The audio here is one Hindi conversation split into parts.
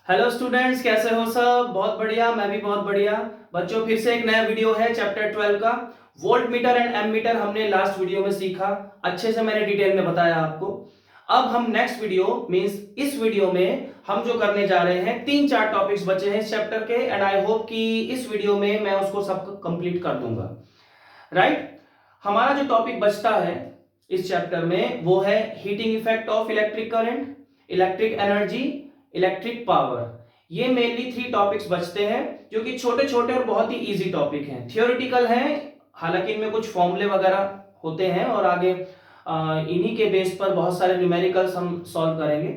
हेलो स्टूडेंट्स, कैसे हो सब? बहुत बढ़िया, मैं भी बहुत बढ़िया। बच्चों, फिर से एक नया वीडियो है चैप्टर 12 का। Voltmeter and ammeter हमने लास्ट वीडियो में सीखा, अच्छे से मैंने डिटेल में बताया आपको। अब हम नेक्स्ट वीडियो मींस इस वीडियो में हम जो करने जा रहे हैं, 3-4 टॉपिक्स बचे हैं इस चैप्टर के, एंड आई होप कि इस वीडियो में मैं उसको सब कंप्लीट कर दूंगा। राइट। हमारा जो टॉपिक बचता है इस चैप्टर में वो है heating effect of electric current, electric energy, electric power. ये मेनली 3 टॉपिक्स बचते हैं जो कि छोटे छोटे और बहुत ही इजी टॉपिक हैं, थियोरेटिकल हैं। हालांकि इनमें कुछ फॉर्मूले वगैरह होते हैं और आगे इन्हीं के बेस पर बहुत सारे न्यूमेरिकल्स हम सॉल्व करेंगे,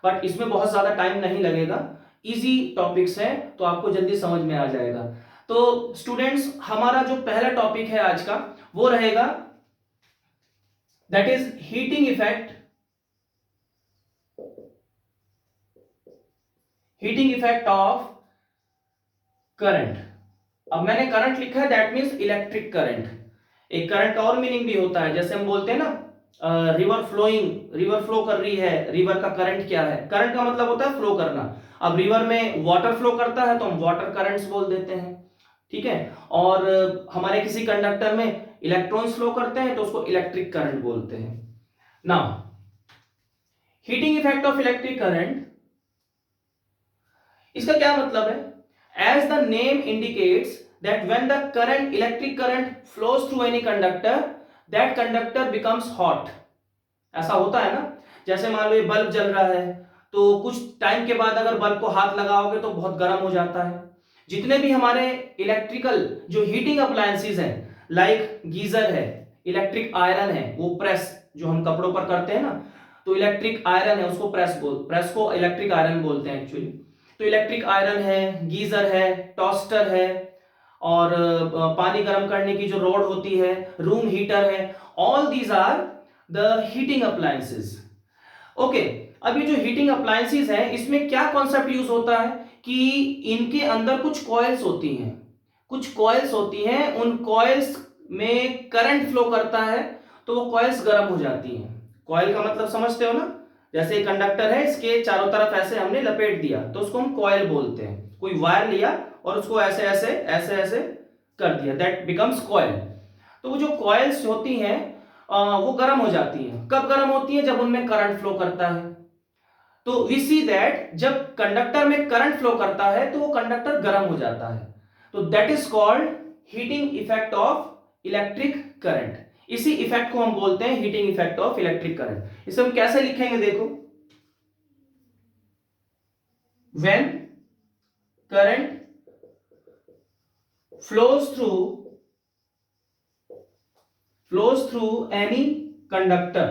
बट इसमें बहुत ज्यादा टाइम नहीं लगेगा। इजी टॉपिक्स हैं तो आपको जल्दी समझ में आ जाएगा। तो स्टूडेंट्स, हमारा जो पहला टॉपिक है आज का वो रहेगा, that is heating effect, heating effect of current. अब मैंने करंट लिखा है, दैट मींस इलेक्ट्रिक करंट। एक करंट का और मीनिंग भी होता है, जैसे हम बोलते हैं ना रिवर फ्लोइंग, रिवर फ्लो कर रही है, रिवर का करंट क्या है? करंट का मतलब होता है फ्लो करना। अब रिवर में वाटर फ्लो करता है तो हम वाटर करंट्स बोल देते हैं, ठीक है। और हमारे किसी कंडक्टर में इलेक्ट्रॉन्स फ्लो करते हैं तो उसको इलेक्ट्रिक करंट बोलते हैं। Now, heating effect of electric current, इसका क्या मतलब है? As the name indicates that when the current, electric current flows through any conductor, that conductor becomes hot. ऐसा होता है ना, जैसे मान लो ये बल्ब जल रहा है तो कुछ टाइम के बाद अगर बल्ब को हाथ लगाओगे तो बहुत गर्म हो जाता है। जितने भी हमारे इलेक्ट्रिकल जो हीटिंग अप्लायंसेस हैं, लाइक गीजर है, इलेक्ट्रिक आयरन है, वो प्रेस जो हम कपड़ों पर करते हैं ना, तो इलेक्ट्रिक आयरन है, उसको प्रेस को इलेक्ट्रिक आयरन बोलते हैं एक्चुअली। तो इलेक्ट्रिक आयरन है, गीजर है, टोस्टर है, और पानी गर्म करने की जो रॉड होती है, रूम हीटर है, all these are the heating appliances. Okay. अब ये जो हीटिंग अप्लायंसेस हैं, इसमें क्या कॉन्सेप्ट यूज होता है कि इनके अंदर कुछ कॉइल्स होती हैं, कुछ कॉइल्स होती हैं, उन कॉइल्स में करंट फ्लो करता है तो वो कॉइल्स गर्म हो जाती हैं। कॉइल का मतलब समझते हो ना? जैसे एक कंडक्टर है, इसके चारों तरफ ऐसे हमने लपेट दिया तो उसको हम कॉइल बोलते हैं। कोई वायर लिया और उसको ऐसे ऐसे ऐसे ऐसे कर दिया, दैट बिकम्स कॉइल। तो वो जो कॉइल्स होती हैं वो गर्म हो जाती हैं। कब गर्म होती हैं? जब उनमें करंट फ्लो करता है। तो वी सी दैट जब कंडक्टर में करंट फ्लो करता है तो वो कंडक्टर गर्म हो जाता है। तो that is called heating effect of electric current. इसी इफेक्ट को हम बोलते हैं heating effect of electric current. इसे हम कैसे लिखेंगे देखो, when current flows through any conductor,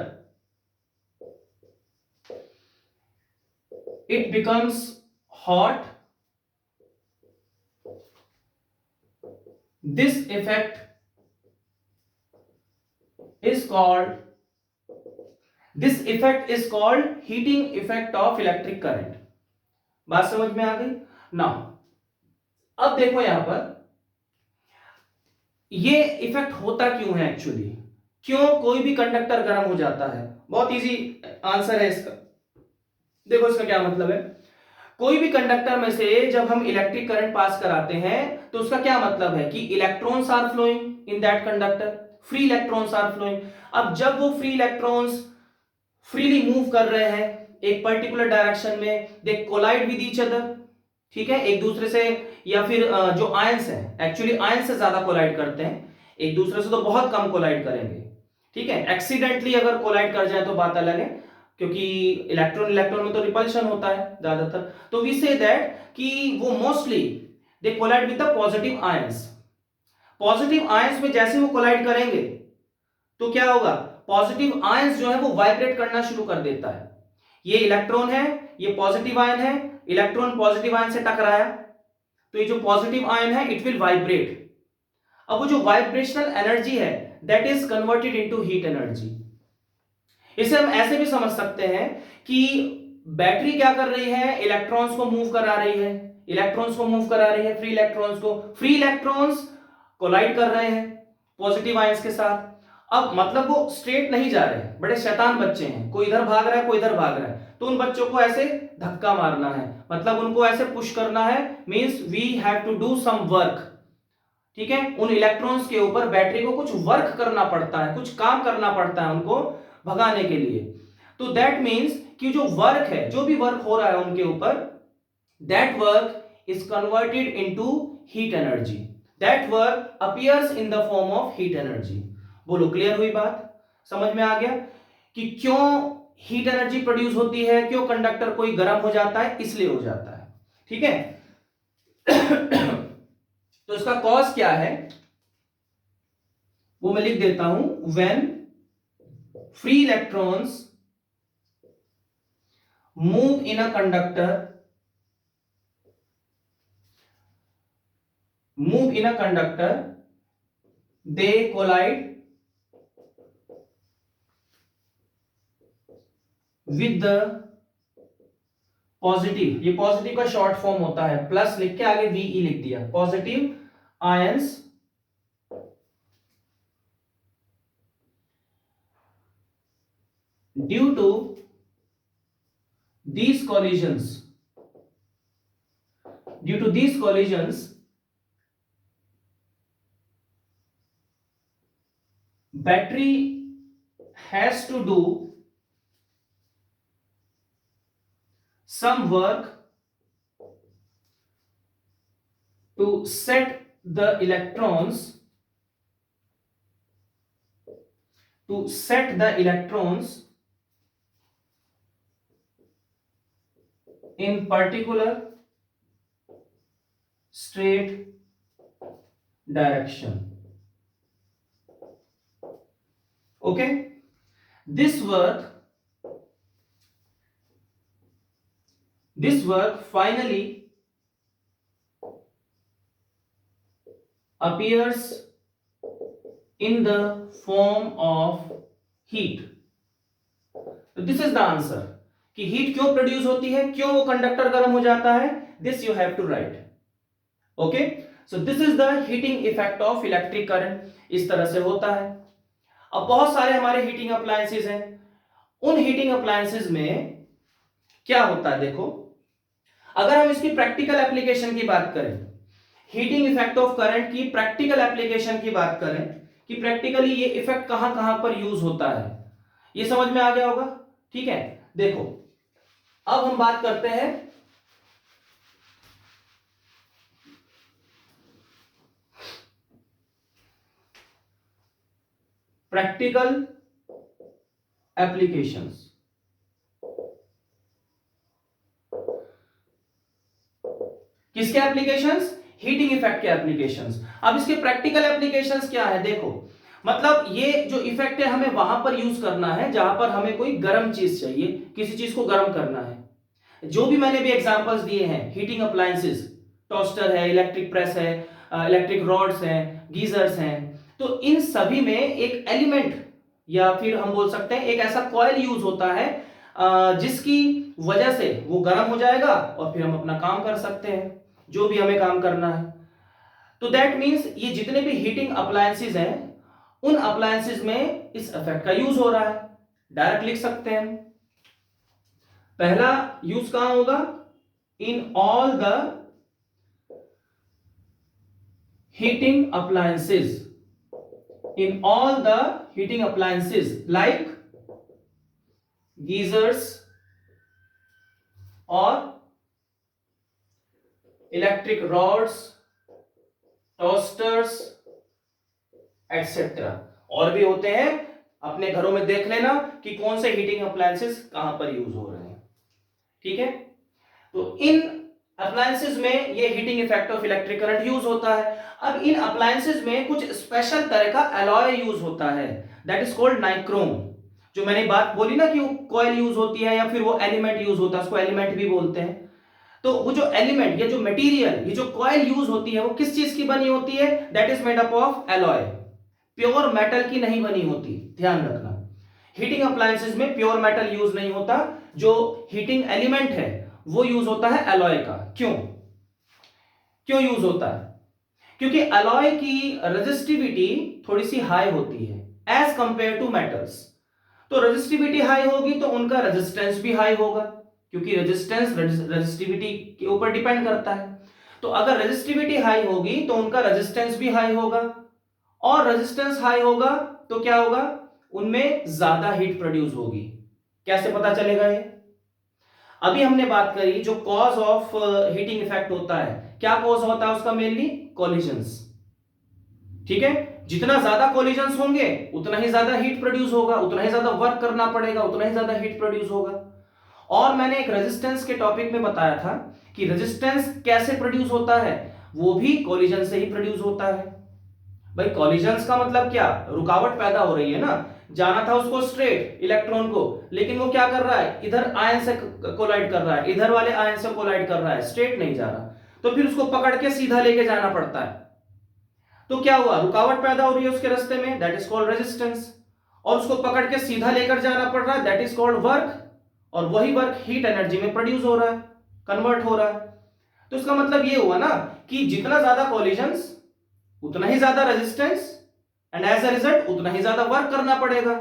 it becomes hot. This effect is called heating effect of electric current. बात समझ में आ गई ना? अब देखो यहां पर ये इफेक्ट होता क्यों है एक्चुअली, क्यों कोई भी कंडक्टर गर्म हो जाता है? बहुत इजी आंसर है इसका। देखो इसका क्या मतलब है। कोई भी कंडक्टर में से जब हम इलेक्ट्रिक करंट पास कराते हैं तो उसका क्या मतलब है कि electrons are flowing in that conductor, free electrons are flowing. अब जब वो फ्री इलेक्ट्रॉन्स फ्रीली मूव कर रहे हैं एक पर्टिकुलर डायरेक्शन में, दे कोलाइड विद ईच अदर, ठीक है, एक दूसरे से, या फिर जो आयंस हैं, एक्चुअली आयंस से ज्यादा कोलाइड करते हैं, एक दूसरे से तो बहुत कम कोलाइड करेंगे, ठीक है। एक्सीडेंटली अगर कोलाइड कर जाए तो बात अलग है, क्योंकि इलेक्ट्रॉन इलेक्ट्रॉन में तो रिपल्शन होता है ज्यादातर। तो वी से दैट कि वो mostly they collide with the positive ions. Positive ions में जैसे वो कोलाइड करेंगे तो क्या होगा, पॉजिटिव आयंस जो है वो वाइब्रेट करना शुरू कर देता है। ये इलेक्ट्रॉन है, ये पॉजिटिव आयन है, इलेक्ट्रॉन पॉजिटिव आयन से टकराया तो ये जो पॉजिटिव आयन है इट विल वाइब्रेट। अब वो जो वाइब्रेशनल एनर्जी है that is converted into heat energy. इसे हम ऐसे भी समझ सकते हैं कि बैटरी क्या कर रही है, इलेक्ट्रॉन्स को मूव करा रही है, इलेक्ट्रॉन्स को मूव करा रही है, फ्री इलेक्ट्रॉन्स को, फ्री इलेक्ट्रॉन्स कोलाइड कर रहे हैं पॉजिटिव आयंस के साथ। अब मतलब वो स्ट्रेट नहीं जा रहे, बड़े शैतान बच्चे हैं, कोई इधर भाग रहा है कोई इधर भाग रहा है, तो उन बच्चों को ऐसे धक्का मारना है, मतलब उनको ऐसे पुश करना है, means we have to do some work. ठीक है, उन इलेक्ट्रॉन्स के ऊपर बैटरी को कुछ वर्क करना पड़ता है, कुछ काम करना पड़ता है उनको भगाने के लिए। तो दैट मींस कि जो वर्क है, जो भी वर्क हो रहा है उनके ऊपर, that work is converted into heat energy, that work appears in the form of heat energy. बोलो, क्लियर हुई बात? समझ में आ गया कि क्यों हीट एनर्जी प्रोड्यूस होती है, क्यों कंडक्टर कोई गर्म हो जाता है, इसलिए हो जाता है। ठीक है तो इसका कॉज क्या है वो मैं लिख देता हूं, when free electrons move in a conductor, they collide with the positive, ये पॉजिटिव का शॉर्ट फॉर्म होता है, प्लस लिख के आगे वीई लिख दिया, positive ions due to these collisions battery has to do some work to set the electrons in particular straight direction. Okay, this work finally appears in the form of heat. तो दिस इज द आंसर कि हीट क्यों प्रोड्यूस होती है, क्यों वो कंडक्टर गर्म हो जाता है, this you have to write. Okay, so this is the heating effect of electric current, इस तरह से होता है। अब बहुत सारे हमारे हीटिंग अप्लायंसेस हैं, उन हीटिंग अप्लायंसेस में क्या होता है, देखो अगर हम इसकी प्रैक्टिकल एप्लीकेशन की बात करें, हीटिंग इफेक्ट ऑफ करंट की प्रैक्टिकल एप्लीकेशन की बात करें कि प्रैक्टिकली ये इफेक्ट कहां कहां पर यूज होता है, ये समझ में आ गया होगा। ठीक है, देखो अब हम बात करते हैं प्रैक्टिकल एप्लीकेशंस। किसके एप्लीकेशंस? हीटिंग इफेक्ट के एप्लीकेशंस। अब इसके प्रैक्टिकल एप्लीकेशंस क्या है, देखो मतलब ये जो इफेक्ट है हमें वहां पर यूज करना है जहां पर हमें कोई गर्म चीज चाहिए, किसी चीज को गर्म करना है। जो भी मैंने भी एग्जांपल्स दिए हैं हीटिंग अप्लायंसेस, टोस्टर है, इलेक्ट्रिक प्रेस है, इलेक्ट्रिक रॉड्स हैं, गीजर्स हैं, तो इन सभी में एक एलिमेंट या फिर हम बोल सकते हैं एक ऐसा कॉइल यूज होता है जिसकी वजह से वो गर्म हो जाएगा और फिर हम अपना काम कर सकते हैं, जो भी हमें काम करना है। तो दैट मींस ये जितने भी हीटिंग अप्लायंसेस हैं उन अप्लायंसेस में इस इफेक्ट का यूज हो रहा है। डायरेक्ट लिख सकते हैं, पहला यूज कहां होगा, in all the heating appliances, in all the heating appliances like geysers और इलेक्ट्रिक रॉड्स, टोस्टर्स एटसेट्रा। और भी होते हैं, अपने घरों में देख लेना कि कौन से हीटिंग अप्लायंसेस कहां पर यूज हो रहे हैं। ठीक है, तो इन अप्लायंसेस में ये heating effect of electric current use होता है। अब इन अप्लायंसेस में कुछ स्पेशल तरह का एलॉय यूज होता है, दैट इज कॉल्ड नाइक्रोम। जो मैंने बात बोली ना कि वो कॉइल यूज होती है या फिर वो एलिमेंट यूज होता है, उसको एलिमेंट भी बोलते हैं। तो वो जो एलिमेंट या जो मटेरियल, ये जो कॉइल यूज होती है वो किस चीज की बनी होती है, that is made up of alloy, pure metal की नहीं बनी होती, ध्यान रखना। हीटिंग अप्लायंसेस में प्योर मेटल यूज नहीं होता, जो हीटिंग एलिमेंट है वो यूज होता है एलॉय का। क्यों क्यों यूज होता है? क्योंकि एलॉय की रेजिस्टिविटी थोड़ी सी हाई होती है एज कंपेयर टू मेटल्स। तो रेजिस्टिविटी हाई होगी तो उनका रेजिस्टेंस भी हाई होगा, क्योंकि रेजिस्टेंस रेजिस्टिविटी के ऊपर डिपेंड करता है। तो अगर रेजिस्टिविटी हाई होगी तो उनका रेजिस्टेंस भी हाई होगा, और रेजिस्टेंस हाई होगा तो क्या होगा, उनमें ज्यादा हीट प्रोड्यूस होगी। कैसे पता चलेगा ये? अभी हमने बात करी जो कॉज ऑफ हीटिंग इफेक्ट होता है, क्या कॉज होता है उसका? Mainly collisions. ठीक है, जितना ज्यादा कॉलिजन्स होंगे उतना ही ज्यादा हीट प्रोड्यूस होगा, उतना ही ज्यादा वर्क करना पड़ेगा, उतना ही ज्यादा हीट प्रोड्यूस होगा। और मैंने एक रेजिस्टेंस के टॉपिक में बताया था कि रेजिस्टेंस कैसे प्रोड्यूस होता है, वो भी कॉलिजन से ही प्रोड्यूस होता है। भाई कॉलिजन्स का मतलब क्या? रुकावट पैदा हो रही है ना, जाना था उसको स्ट्रेट इलेक्ट्रॉन को, लेकिन वो क्या कर रहा है, इधर आयन से कोलाइड कर रहा है, इधर वाले आयन से कोलाइड कर रहा है, स्ट्रेट नहीं जा रहा, तो फिर उसको पकड़ के सीधा लेके जाना पड़ता है। तो क्या हुआ, रुकावट पैदा हो रही है उसके रास्ते में, दैट इज कॉल्ड रेजिस्टेंस। और उसको पकड़ के सीधा लेकर जाना पड़ रहा है, दैट इज कॉल्ड वर्क। और वही वर्क हीट एनर्जी में प्रोड्यूस हो रहा है, कन्वर्ट हो रहा है। तो इसका मतलब ये हुआ ना कि जितना ज्यादा कॉलिजन्स उतना ही ज्यादा resistance, and as a result उतना ही ज्यादा वर्क करना पड़ेगा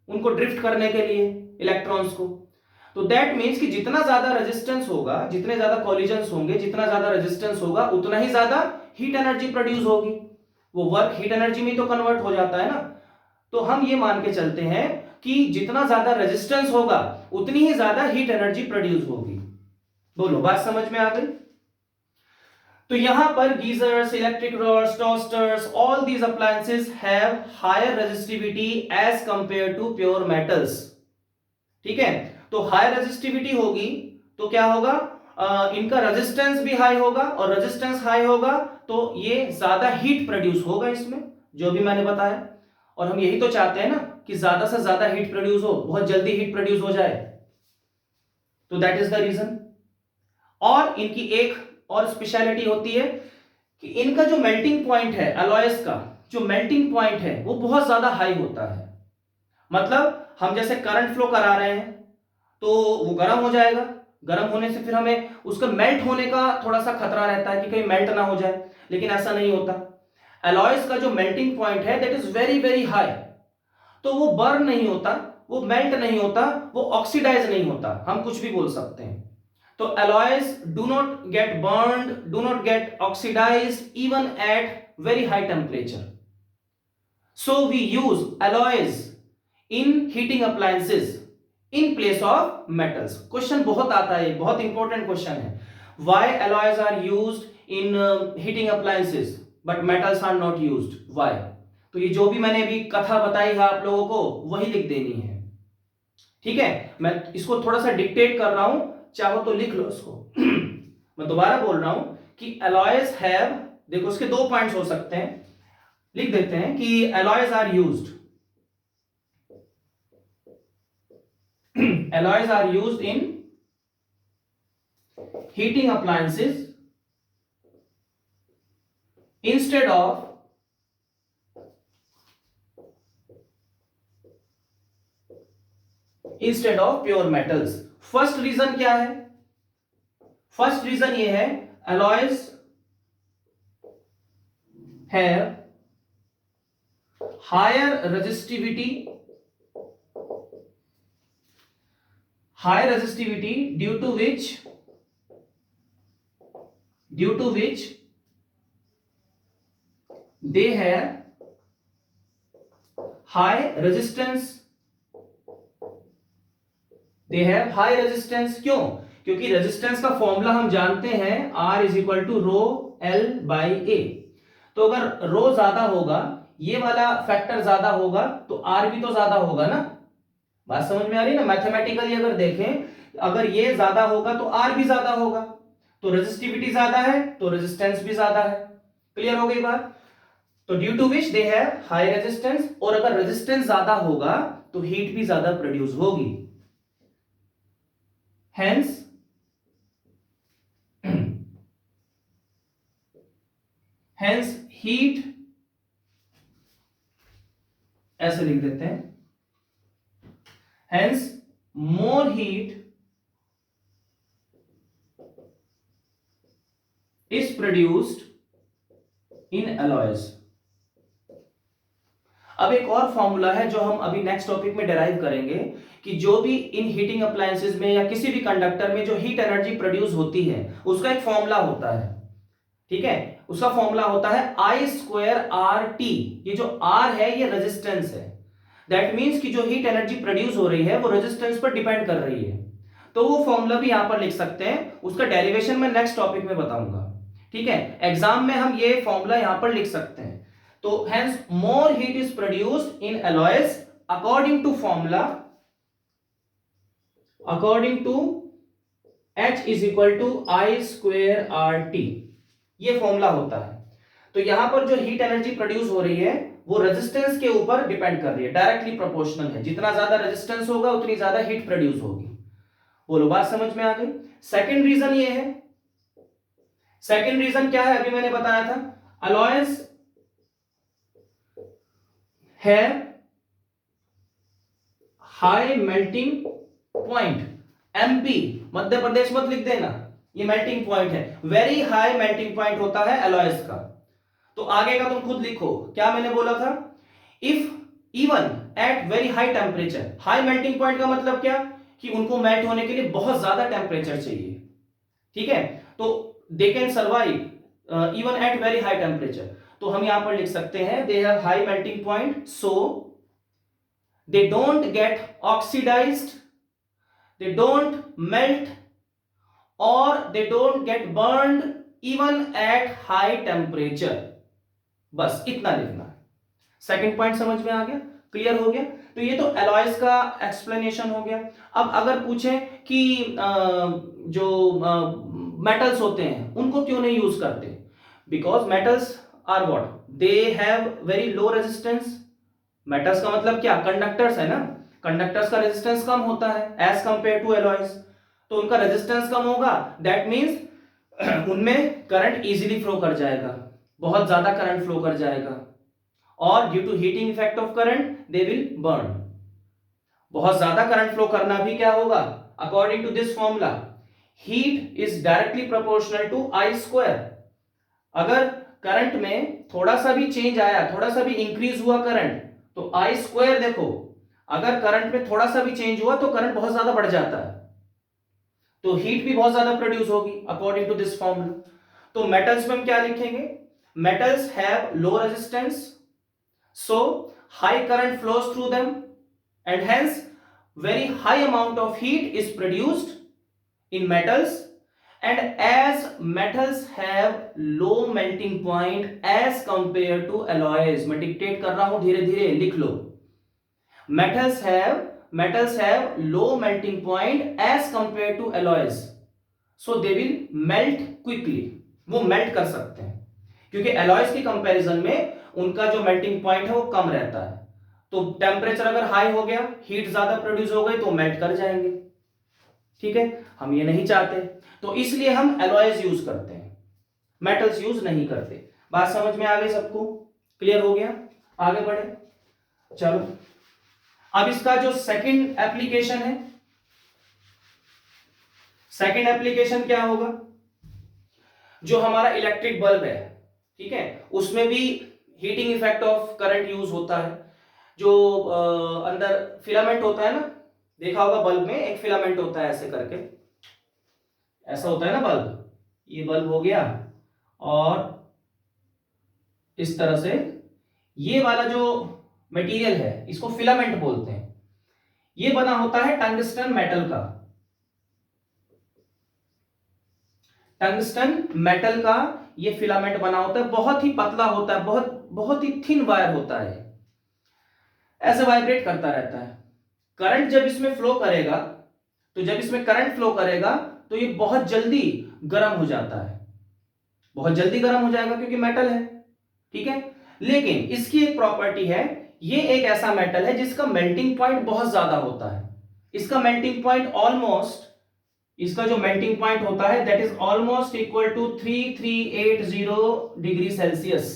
उनको ड्रिफ्ट करने के लिए, इलेक्ट्रॉन्स को। तो दैट मीन्स कि जितना ज्यादा रेजिस्टेंस होगा, जितने ज्यादा कॉलिजन्स होंगे, जितना ज्यादा रेजिस्टेंस होगा, उतना ही ज्यादा हीट एनर्जी प्रोड्यूस होगी। वो वर्क हीट एनर्जी में तो कन्वर्ट हो जाता है ना। तो हम ये मान के चलते हैं कि जितना ज्यादा रेजिस्टेंस होगा उतनी ही ज्यादा हीट एनर्जी प्रोड्यूस होगी। बोलो, बात समझ में आ गई? तो यहां पर geysers, electric rods, toasters, all these appliances have higher resistivity as compare to pure metals. ठीक है, तो हाई रेजिस्टिविटी होगी तो क्या होगा, इनका रेजिस्टेंस भी हाई होगा, और रेजिस्टेंस हाई होगा तो ये ज्यादा हीट प्रोड्यूस होगा इसमें, जो भी मैंने बताया। और हम यही तो चाहते हैं ना कि ज्यादा से ज्यादा हीट प्रोड्यूस हो, बहुत जल्दी हीट प्रोड्यूस हो जाए। तो दैट इज द रीजन। और इनकी एक और स्पेशलिटी होती है कि इनका जो मेल्टिंग पॉइंट है, अलॉयस का जो मेल्टिंग पॉइंट है वो बहुत ज्यादा हाई होता है। मतलब हम जैसे करंट फ्लो करा रहे हैं तो वो गर्म हो जाएगा, गर्म होने से फिर हमें उसका मेल्ट होने का थोड़ा सा खतरा रहता है कि कहीं मेल्ट ना हो जाए, लेकिन ऐसा नहीं होता। अलॉयस का जो मेल्टिंग पॉइंट है that is very very high, तो वो बर्न नहीं होता, वो मेल्ट नहीं होता, वो ऑक्सीडाइज नहीं होता, हम कुछ भी बोल सकते हैं। तो alloys do not get burned, do not get oxidized even at very high temperature. So we use alloys in heating appliances in place of metals. Question बहुत आता है, बहुत important question है. Why alloys are used in heating appliances but metals are not used? Why? तो ये जो भी मैंने अभी कथा बताई है आप लोगों को वही लिख देनी है। ठीक है, मैं इसको थोड़ा सा डिक्टेट कर रहा हूं, चाहो तो लिख लो इसको। मैं दोबारा बोल रहा हूं कि alloys have, देखो इसके दो पॉइंट्स हो सकते हैं, लिख देते हैं कि alloys are used, alloys are used in heating appliances instead of pure metals. First reason क्या है? फर्स्ट रीजन ये है, alloys have higher resistivity due to which they have high resistance। They have high resistance. क्यों? क्योंकि रेजिस्टेंस का फॉर्मूला हम जानते हैं, R is equal to rho L by A. तो अगर रो ज्यादा होगा, ये वाला फैक्टर ज्यादा होगा, तो R भी तो ज्यादा होगा ना। बात समझ में आ रही है ना? मैथमेटिकली अगर देखें, अगर ये ज्यादा होगा तो R भी ज्यादा होगा, तो रेजिस्टिविटी ज्यादा है तो रेजिस्टेंस भी ज्यादा है। क्लियर हो गई बात? तो due to which they have high resistance, और अगर रेजिस्टेंस ज्यादा होगा तो हीट भी ज्यादा प्रोड्यूस होगी। Hence, heat, ऐसे लिख देते हैं, hence more heat is produced in alloys। अब एक और फॉर्मूला है जो हम अभी नेक्स्ट टॉपिक में डिराइव करेंगे कि जो भी इन हीटिंग अप्लायंसेस में या किसी भी कंडक्टर में जो हीट एनर्जी प्रोड्यूस होती है उसका एक फॉर्मूला होता है, ठीक है। उसका फॉर्मूला होता है आई स्क्वायर आर टी। ये जो आर है ये रेजिस्टेंस है, दैट मींस कि जो हीट एनर्जी प्रोड्यूस हो रही है वो रेजिस्टेंस पर डिपेंड कर रही है। तो वो फॉर्मूला भी यहां पर लिख सकते हैं, उसका डेरिवेशन मैं नेक्स्ट टॉपिक में बताऊंगा, ठीक है। एग्जाम में हम ये फॉर्मूला यहां पर लिख सकते हैं। तो hence more heat is produced in alloys according to formula, according to H is equal to I square R T. ये फॉर्मूला होता है। तो यहां पर जो हीट एनर्जी प्रोड्यूस हो रही है वो रेजिस्टेंस के ऊपर डिपेंड कर रही है, डायरेक्टली प्रोपोर्शनल है। जितना ज्यादा रेजिस्टेंस होगा उतनी ज्यादा हीट प्रोड्यूस होगी। बोलो बात समझ में आ गई। सेकंड रीजन ये है, सेकंड रीजन क्या है, अभी मैंने बताया था, अलॉयंस है high melting point, MP Madhya Pradesh मत लिख देना, ये मेल्टिंग पॉइंट है, वेरी हाई मेल्टिंग पॉइंट होता है अलॉयस का। तो आगे का तुम खुद लिखो, क्या मैंने बोला था, if even at very high temperature, high melting point का मतलब क्या कि उनको मेल्ट होने के लिए बहुत ज्यादा टेम्परेचर चाहिए, ठीक है। तो they can survive even at very high temperature. तो हम यहां पर लिख सकते हैं they have high melting point, so they don't get oxidised, they don't melt or they don't get burned even at high temperature। बस इतना लिखना है। सेकंड पॉइंट समझ में आ गया, क्लियर हो गया। तो ये तो एलॉयज का एक्सप्लेनेशन हो गया। अब अगर पूछें कि जो मेटल्स होते हैं उनको क्यों नहीं यूज करते, because metals are what, they have very low resistance. Metals का मतलब क्या, कंडक्टर्स है ना, कंडक्टर्स का रेजिस्टेंस कम होता है एज कंपेयर टू एलॉयज। तो उनका रेजिस्टेंस कम होगा, दैट मींस उनमें करंट इजीली फ्लो कर जाएगा, बहुत ज्यादा करंट फ्लो कर जाएगा, और due to heating effect of current they will burn. बहुत ज्यादा करंट फ्लो करना भी क्या होगा, according to this formula heat is directly proportional to I square. अगर करंट में थोड़ा सा भी चेंज आया, थोड़ा सा भी इंक्रीज हुआ करंट, तो आई स्क्वायर देखो, अगर करंट में थोड़ा सा भी चेंज हुआ तो करंट बहुत ज्यादा बढ़ जाता है, तो हीट भी बहुत ज्यादा प्रोड्यूस होगी अकॉर्डिंग टू दिस फॉर्मूला। तो मेटल्स में हम क्या लिखेंगे, metals have low resistance, so high current flows through them and hence very high amount of heat is produced in metals. And as metals have low melting point as compared to alloys, मैं डिक्टेट कर रहा हूं, धीरे धीरे लिख लो। metals have low melting point as compared to alloys, so they will melt quickly, वो मेल्ट कर सकते हैं, क्योंकि alloys की कंपैरिजन में उनका जो मेल्टिंग पॉइंट है वो कम रहता है। तो टेम्परेचर अगर हाई हो गया, हीट ज्यादा प्रोड्यूस हो गई तो मेल्ट कर जाएंगे, ठीक है। हम ये नहीं चाहते, तो इसलिए हम एलॉयज यूज करते हैं, मेटल्स यूज नहीं करते। बात समझ में आ गई सबको, क्लियर हो गया, आगे बढ़े। चलो अब इसका जो सेकंड एप्लीकेशन है, सेकंड एप्लीकेशन क्या होगा, जो हमारा इलेक्ट्रिक बल्ब है, ठीक है, उसमें भी heating effect of current use होता है। जो अंदर फिलामेंट होता है ना, देखा होगा बल्ब में एक फिलामेंट होता है ऐसे करके, ऐसा होता है ना बल्ब, ये बल्ब हो गया, और इस तरह से ये वाला जो मटेरियल है इसको फिलामेंट बोलते हैं। ये बना होता है टंगस्टन मेटल का, टंगस्टन मेटल का ये फिलामेंट बना होता है, बहुत ही पतला होता है, बहुत ही थिन वायर होता है, ऐसे वाइब्रेट करता रहता है। करंट जब इसमें फ्लो करेगा, तो जब इसमें करंट फ्लो करेगा तो ये बहुत जल्दी गर्म हो जाता है, बहुत जल्दी गर्म हो जाएगा क्योंकि मेटल है, ठीक है। लेकिन इसकी एक प्रॉपर्टी है, ये एक ऐसा मेटल है जिसका मेल्टिंग पॉइंट बहुत ज्यादा होता है। इसका मेल्टिंग पॉइंट ऑलमोस्ट, इसका जो मेल्टिंग पॉइंट होता है that is almost equal to 3380 degree Celsius,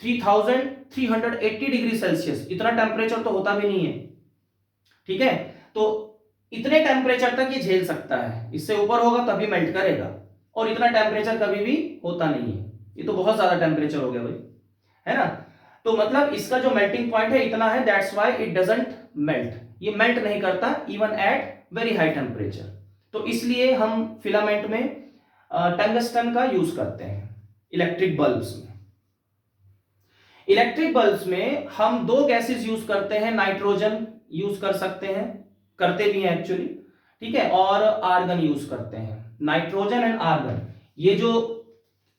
3380 degree Celsius. इतना टेम्परेचर तो होता भी नहीं है, ठीक है। तो इतने टेम्परेचर तक ये झेल सकता है, इससे ऊपर होगा तभी मेल्ट करेगा, और इतना टेम्परेचर कभी भी होता नहीं है, ये तो बहुत ज्यादा टेम्परेचर हो गया भाई, है ना। तो मतलब इसका जो मेल्टिंग पॉइंट है इतना है, that's why it doesn't melt, ये मेल्ट नहीं करता even at very high temperature. तो इसलिए हम फिलामेंट में टंगस्टन का यूज करते हैं इलेक्ट्रिक बल्ब्स में। इलेक्ट्रिक बल्ब्स में हम दो गैसेस यूज करते हैं, नाइट्रोजन यूज कर सकते हैं, करते भी हैं एक्चुअली, ठीक है, और आर्गन यूज करते हैं, नाइट्रोजन एंड आर्गन। ये जो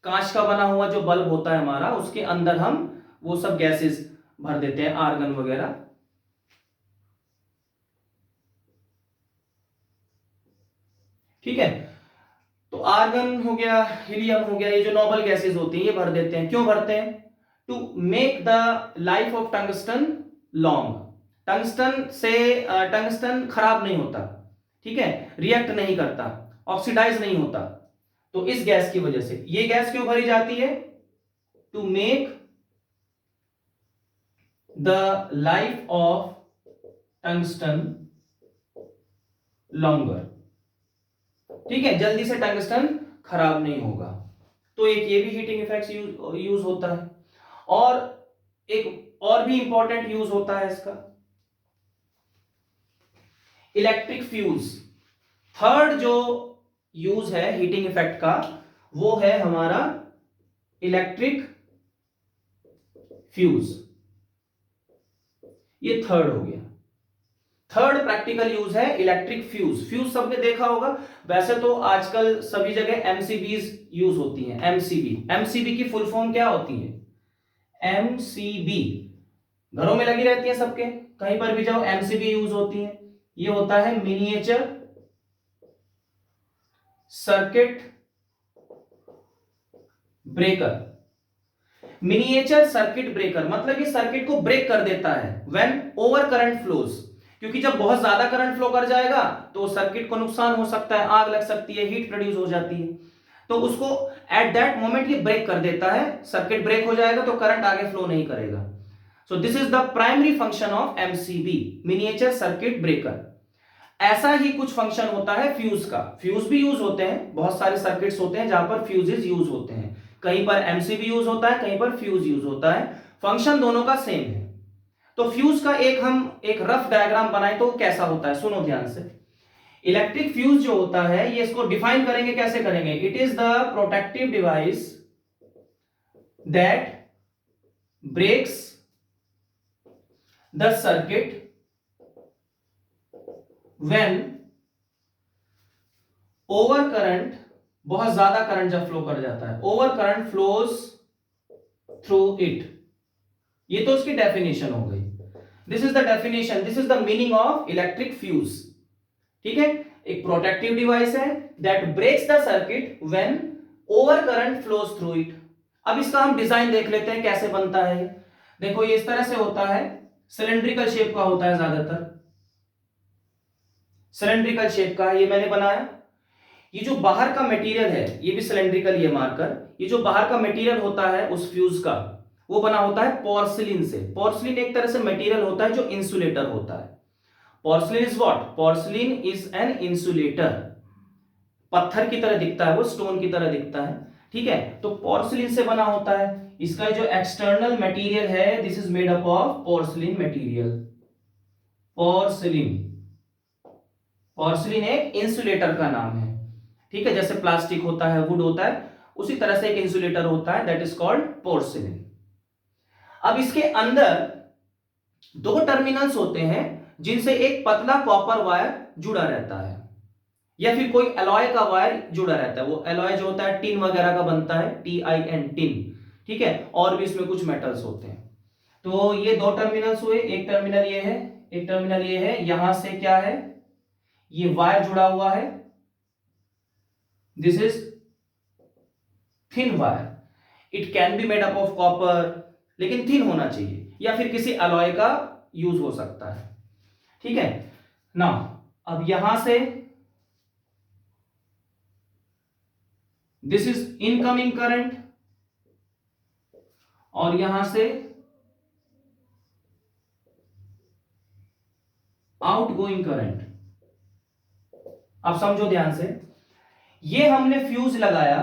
कांच का बना हुआ जो बल्ब होता है हमारा, उसके अंदर हम वो सब गैसेस भर देते हैं, आर्गन वगैरह। ठीक है, तो आर्गन हो गया, हीलियम हो गया, ये जो नोबल गैसेस होती हैं ये भर देते हैं। क्यों भरते हैं? To make the life of tungsten long. Tungsten से टंगस्टन खराब नहीं होता, ठीक है, रिएक्ट नहीं करता, ऑक्सीडाइज नहीं होता। तो इस गैस की वजह से ये गैस क्यों भरी जाती है? To make the life of tungsten longer, ठीक है, जल्दी से टंगस्टन खराब नहीं होगा। तो एक ये भी हीटिंग इफेक्ट्स यूज होता है। और एक और भी इंपॉर्टेंट यूज होता है इसका, इलेक्ट्रिक फ्यूज। थर्ड जो यूज है हीटिंग इफेक्ट का वो है हमारा इलेक्ट्रिक फ्यूज। ये थर्ड हो गया, थर्ड प्रैक्टिकल यूज है इलेक्ट्रिक फ्यूज। फ्यूज सबने देखा होगा, वैसे तो आजकल सभी जगह एमसीबीज यूज होती हैं। एमसीबी, एमसीबी की फुल फॉर्म क्या होती है? एमसीबी घरों में लगी रहती है सबके, कहीं पर भी जाओ एमसीबी यूज होती है। ये होता है miniature circuit breaker. Miniature circuit breaker मतलब ये सर्किट को ब्रेक कर देता है व्हेन ओवर करंट फ्लोज, क्योंकि जब बहुत ज्यादा करंट फ्लो कर जाएगा तो सर्किट को नुकसान हो सकता है, आग लग सकती है, हीट प्रोड्यूस हो जाती है। तो उसको एट दैट मोमेंट ये ब्रेक कर देता है, सर्किट ब्रेक हो जाएगा तो करंट आगे फ्लो नहीं करेगा। सो this is the primary function of MCB, miniature circuit breaker. ऐसा ही कुछ फंक्शन होता है फ्यूज का। फ्यूज भी यूज होते हैं, बहुत सारे सर्किट्स होते हैं जहां पर फ्यूजेस यूज होते हैं, कहीं पर एमसीबी यूज होता है, कहीं पर फ्यूज यूज होता है, फंक्शन दोनों का सेम है। तो फ्यूज का एक रफ डायग्राम बनाए तो कैसा होता है, सुनो ध्यान से। इलेक्ट्रिक फ्यूज जो होता है ये इसको डिफाइन करेंगे, कैसे करेंगे? It is the protective device that breaks the circuit when over current, बहुत ज्यादा करंट जब फ्लो कर जाता है, over current flows through it. ये तो उसकी डेफिनेशन हो गई। This is the definition, this is the meaning of electric fuse. ठीक है, एक प्रोटेक्टिव डिवाइस है that breaks the circuit when over current flows through it. अब इसका हम डिजाइन देख लेते हैं कैसे बनता है। देखो ये इस तरह से होता है, सिलेंड्रिकल शेप का होता है, ज्यादातर सिलेंड्रिकल शेप का है। ये मैंने बनाया। ये जो बाहर का मटेरियल है ये भी सिलेंड्रिकल, ये मार्कर, ये जो बाहर का मटेरियल होता है उस फ्यूज का वो बना होता है पोर्सिलिन से। पोर्सिलिन एक तरह से मटेरियल होता है जो इंसुलेटर होता है। Porcelain is what? Porcelain is an insulator. पत्थर की तरह दिखता है वो, स्टोन की तरह दिखता है, ठीक है। तो पोर्सिलिन से बना होता है। इसका जो एक्सटर्नल मटेरियल है this is made up of porcelain material. Porcelain, porcelain एक इंसुलेटर का नाम है, ठीक है। जैसे प्लास्टिक होता है, वुड होता है, उसी तरह से एक इंसुलेटर होता है, दैट इज कॉल्ड पोर्सिलिन। अब इसके अंदर दो टर्मिनल्स होते हैं जिनसे एक पतला कॉपर वायर जुड़ा रहता है या फिर कोई एलॉय का वायर जुड़ा रहता है। वो एलॉय जो होता है टिन वगैरह का बनता है, TIN, टिन, ठीक है। और भी इसमें कुछ मेटल्स होते हैं। तो ये दो टर्मिनल्स हुए, एक टर्मिनल ये है, एक टर्मिनल ये है। यहां से क्या है, ये वायर जुड़ा हुआ है, this is thin wire. It can be made up of copper, लेकिन थिन होना चाहिए, या फिर किसी अलॉय का यूज हो सकता है, ठीक है ना। अब यहां से दिस इज इनकमिंग करंट और यहां से आउटगोइंग करंट। अब समझो ध्यान से, ये हमने फ्यूज लगाया,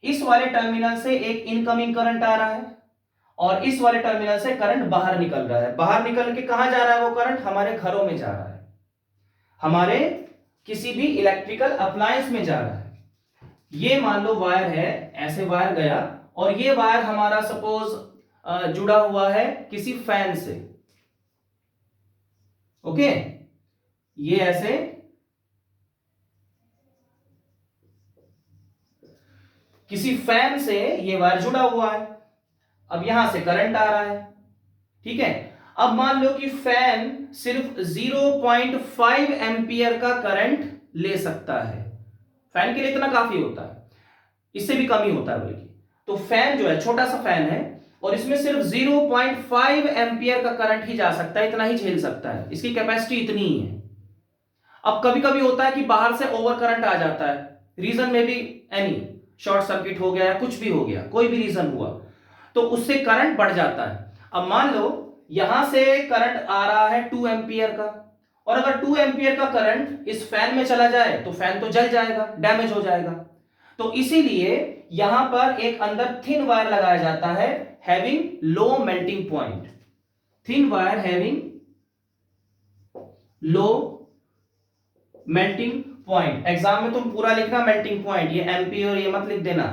इस वाले टर्मिनल से एक इनकमिंग करंट आ रहा है और इस वाले टर्मिनल से करंट बाहर निकल रहा है। बाहर निकल के कहां जा रहा है वो करंट? हमारे घरों में जा रहा है, हमारे किसी भी इलेक्ट्रिकल अप्लायंस में जा रहा है। ये मान लो वायर है, ऐसे वायर गया, और ये वायर हमारा सपोज जुड़ा हुआ है किसी फैन से। ओके, ये ऐसे किसी फैन से ये वायर जुड़ा हुआ है। अब यहां से करंट आ रहा है, ठीक है। अब मान लो कि फैन सिर्फ 0.5 एम्पियर का करंट ले सकता है। फैन के लिए इतना काफी होता है, इससे भी कम ही होता है बल्कि। तो फैन जो है छोटा सा फैन है, और इसमें सिर्फ 0.5 एम्पियर का करंट ही जा सकता है, इतना ही झेल सकता है, इसकी कैपेसिटी इतनी ही है। अब कभी कभी होता है कि बाहर से ओवर करंट आ जाता है, रीजन में भी एनी, शॉर्ट सर्किट हो गया या कुछ भी हो गया, कोई भी रीजन हुआ, तो उससे करंट बढ़ जाता है। अब मान लो यहां से करंट आ रहा है 2 एम्पियर का, और अगर 2 एम्पियर का करंट इस फैन में चला जाए तो फैन तो जल जाएगा, डैमेज हो जाएगा। तो इसीलिए यहां पर एक अंदर थिन वायर लगाया जाता है, having low melting point. Thin wire having low melting point. Exam में तुम पूरा लिखना मेल्टिंग पॉइंट, ये एम्पियर ये मत लिख देना,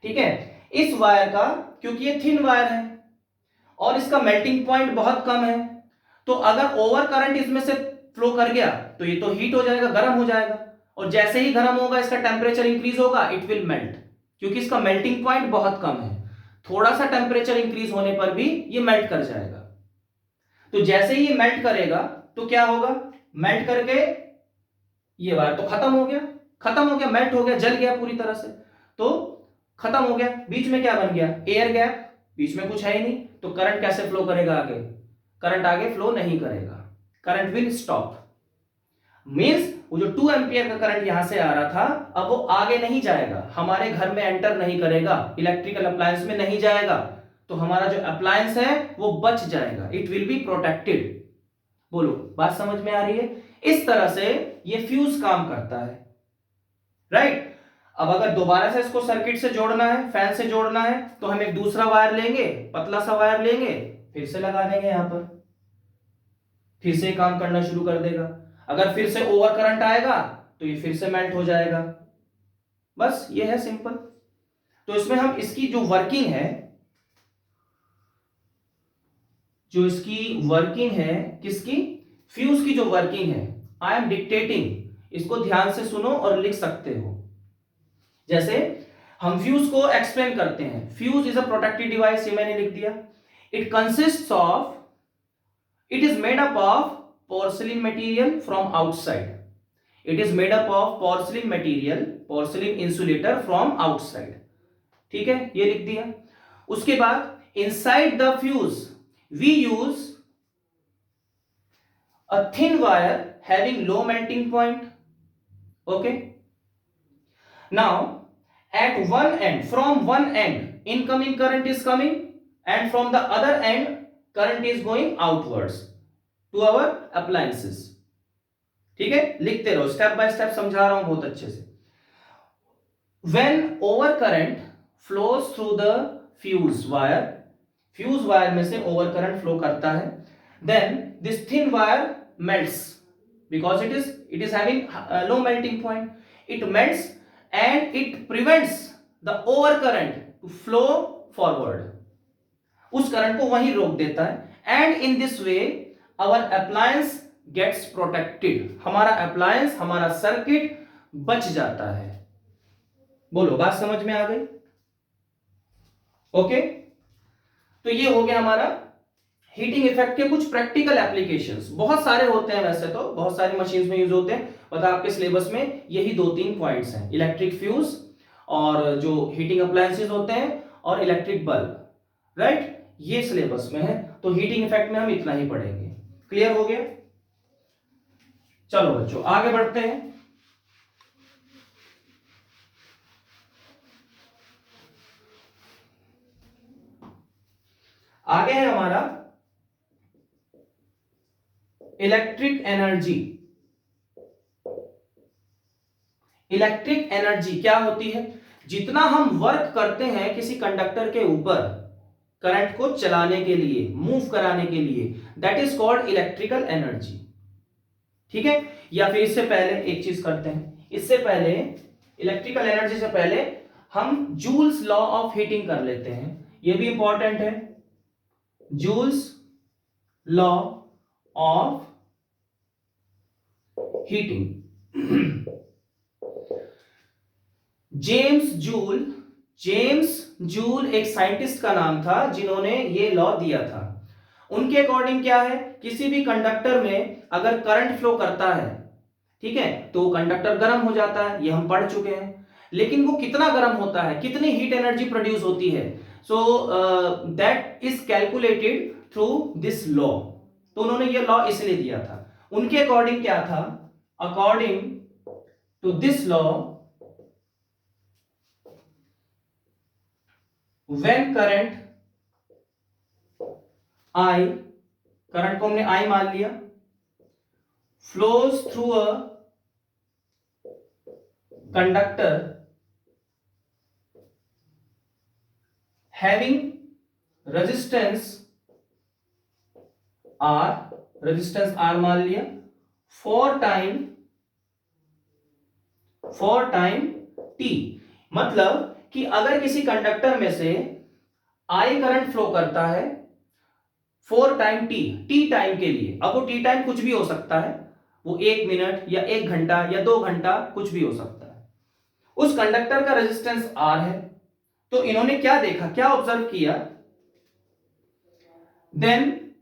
ठीक है। इस वायर का, क्योंकि ये थिन वायर है और इसका मेल्टिंग पॉइंट बहुत कम है, तो अगर ओवर करंट इसमें से फ्लो कर गया तो ये तो हीट हो जाएगा, गर्म हो जाएगा, और जैसे ही गर्म होगा इसका टेम्परेचर इंक्रीज होगा, इट विल मेल्ट, क्योंकि इसका मेल्टिंग पॉइंट बहुत कम है। थोड़ा सा टेम्परेचर इंक्रीज होने पर भी ये मेल्ट कर जाएगा। तो जैसे ही ये मेल्ट करेगा तो क्या होगा? मेल्ट करके ये वायर तो खत्म हो गया, खत्म हो गया, मेल्ट हो गया, जल गया पूरी तरह से, तो खत्म हो गया। बीच में क्या बन गया? एयर गैप, बीच में कुछ है ही नहीं, तो करंट कैसे फ्लो करेगा आगे? करंट आगे फ्लो नहीं करेगा, करंट विल स्टॉप। मींस वो जो 2 एम्पियर का करंट यहां से आ रहा था, अब वो आगे नहीं जाएगा, हमारे घर में एंटर नहीं करेगा, इलेक्ट्रिकल अप्लायंस में नहीं जाएगा, तो हमारा जो अप्लायंस है वो बच जाएगा, इट विल बी प्रोटेक्टेड। बोलो, बात समझ में आ रही है? इस तरह से ये फ्यूज काम करता है, राइट। अब अगर दोबारा से इसको सर्किट से जोड़ना है, फैन से जोड़ना है, तो हम एक दूसरा वायर लेंगे, पतला सा वायर लेंगे, फिर से लगा देंगे यहां पर, फिर से काम करना शुरू कर देगा। अगर फिर से ओवर करंट आएगा तो ये फिर से मेल्ट हो जाएगा। बस ये है सिंपल। तो इसमें हम इसकी जो वर्किंग है, जो इसकी वर्किंग है, किसकी? फ्यूज की जो वर्किंग है, आई एम डिक्टेटिंग, इसको ध्यान से सुनो और लिख सकते हो। जैसे हम फ्यूज को एक्सप्लेन करते हैं। Fuse is a protective device, ये मैंने लिख दिया। It consists of, it is made up of porcelain material from outside. It is made up of porcelain material, porcelain insulator from outside, ठीक है, ये लिख दिया। उसके बाद inside the fuse we use a thin wire having low melting point. Okay, now at one end, from one end incoming current is coming, and from the other end current is going outwards to our appliances. ठीक है, लिखते रहो, स्टेप बाय स्टेप समझा रहा हूं बहुत अच्छे से। when over current flows through the fuse wire, fuse wire में से ओवर करंट फ्लो करता है, then this thin wire melts because it is having low melting point. It melts and it prevents the over current to flow forward. उस करंट को वहीं रोक देता है, and in this way our appliance gets protected. हमारा appliance, हमारा सर्किट बच जाता है। बोलो, बात समझ में आ गई? ओके, तो ये हो गया हमारा हीटिंग इफेक्ट के कुछ प्रैक्टिकल एप्लीकेशंस। बहुत सारे होते हैं, वैसे तो बहुत सारी मशीन्स में यूज होते हैं, बट आपके सिलेबस में यही 2-3 पॉइंट्स हैं, इलेक्ट्रिक फ्यूज और जो हीटिंग अप्लायंसेस होते हैं और इलेक्ट्रिक बल्ब, राइट, ये सिलेबस में है। तो हीटिंग इफेक्ट में हम इतना ही पढ़ेंगे। क्लियर हो गया? चलो बच्चों आगे बढ़ते हैं। आगे है हमारा इलेक्ट्रिक एनर्जी। इलेक्ट्रिक एनर्जी क्या होती है? जितना हम वर्क करते हैं किसी कंडक्टर के ऊपर, करंट को चलाने के लिए, मूव कराने के लिए, that is called electrical energy. ठीक है, या फिर इससे पहले एक चीज करते हैं, इससे पहले इलेक्ट्रिकल एनर्जी से पहले हम जूल्स लॉ ऑफ हीटिंग कर लेते हैं, ये भी इंपॉर्टेंट है। Joules law of heating. James joule एक साइंटिस्ट का नाम था जिन्होंने ये लॉ दिया था। उनके अकॉर्डिंग क्या है, किसी भी कंडक्टर में अगर करंट फ्लो करता है, ठीक है, तो कंडक्टर गर्म हो जाता है, ये हम पढ़ चुके हैं। लेकिन वो कितना गर्म होता है, कितनी हीट एनर्जी प्रोड्यूस होती है, so that is calculated through this law. तो उन्होंने ये लॉ इसलिए दिया था। उनके अकॉर्डिंग क्या था, according to this law, when current I, current को हमने I मान लिया, flows through a conductor having resistance R मान लिया, for time t। मतलब कि अगर किसी कंडक्टर में से I करंट फ्लो करता है फॉर टाइम टी टाइम के लिए, अब वो टी टाइम कुछ भी हो सकता है, वो 1 मिनट या 1 घंटा या 2 घंटा कुछ भी हो सकता है, उस कंडक्टर का रेजिस्टेंस आर है। तो इन्होंने क्या देखा, क्या ऑब्जर्व किया, देन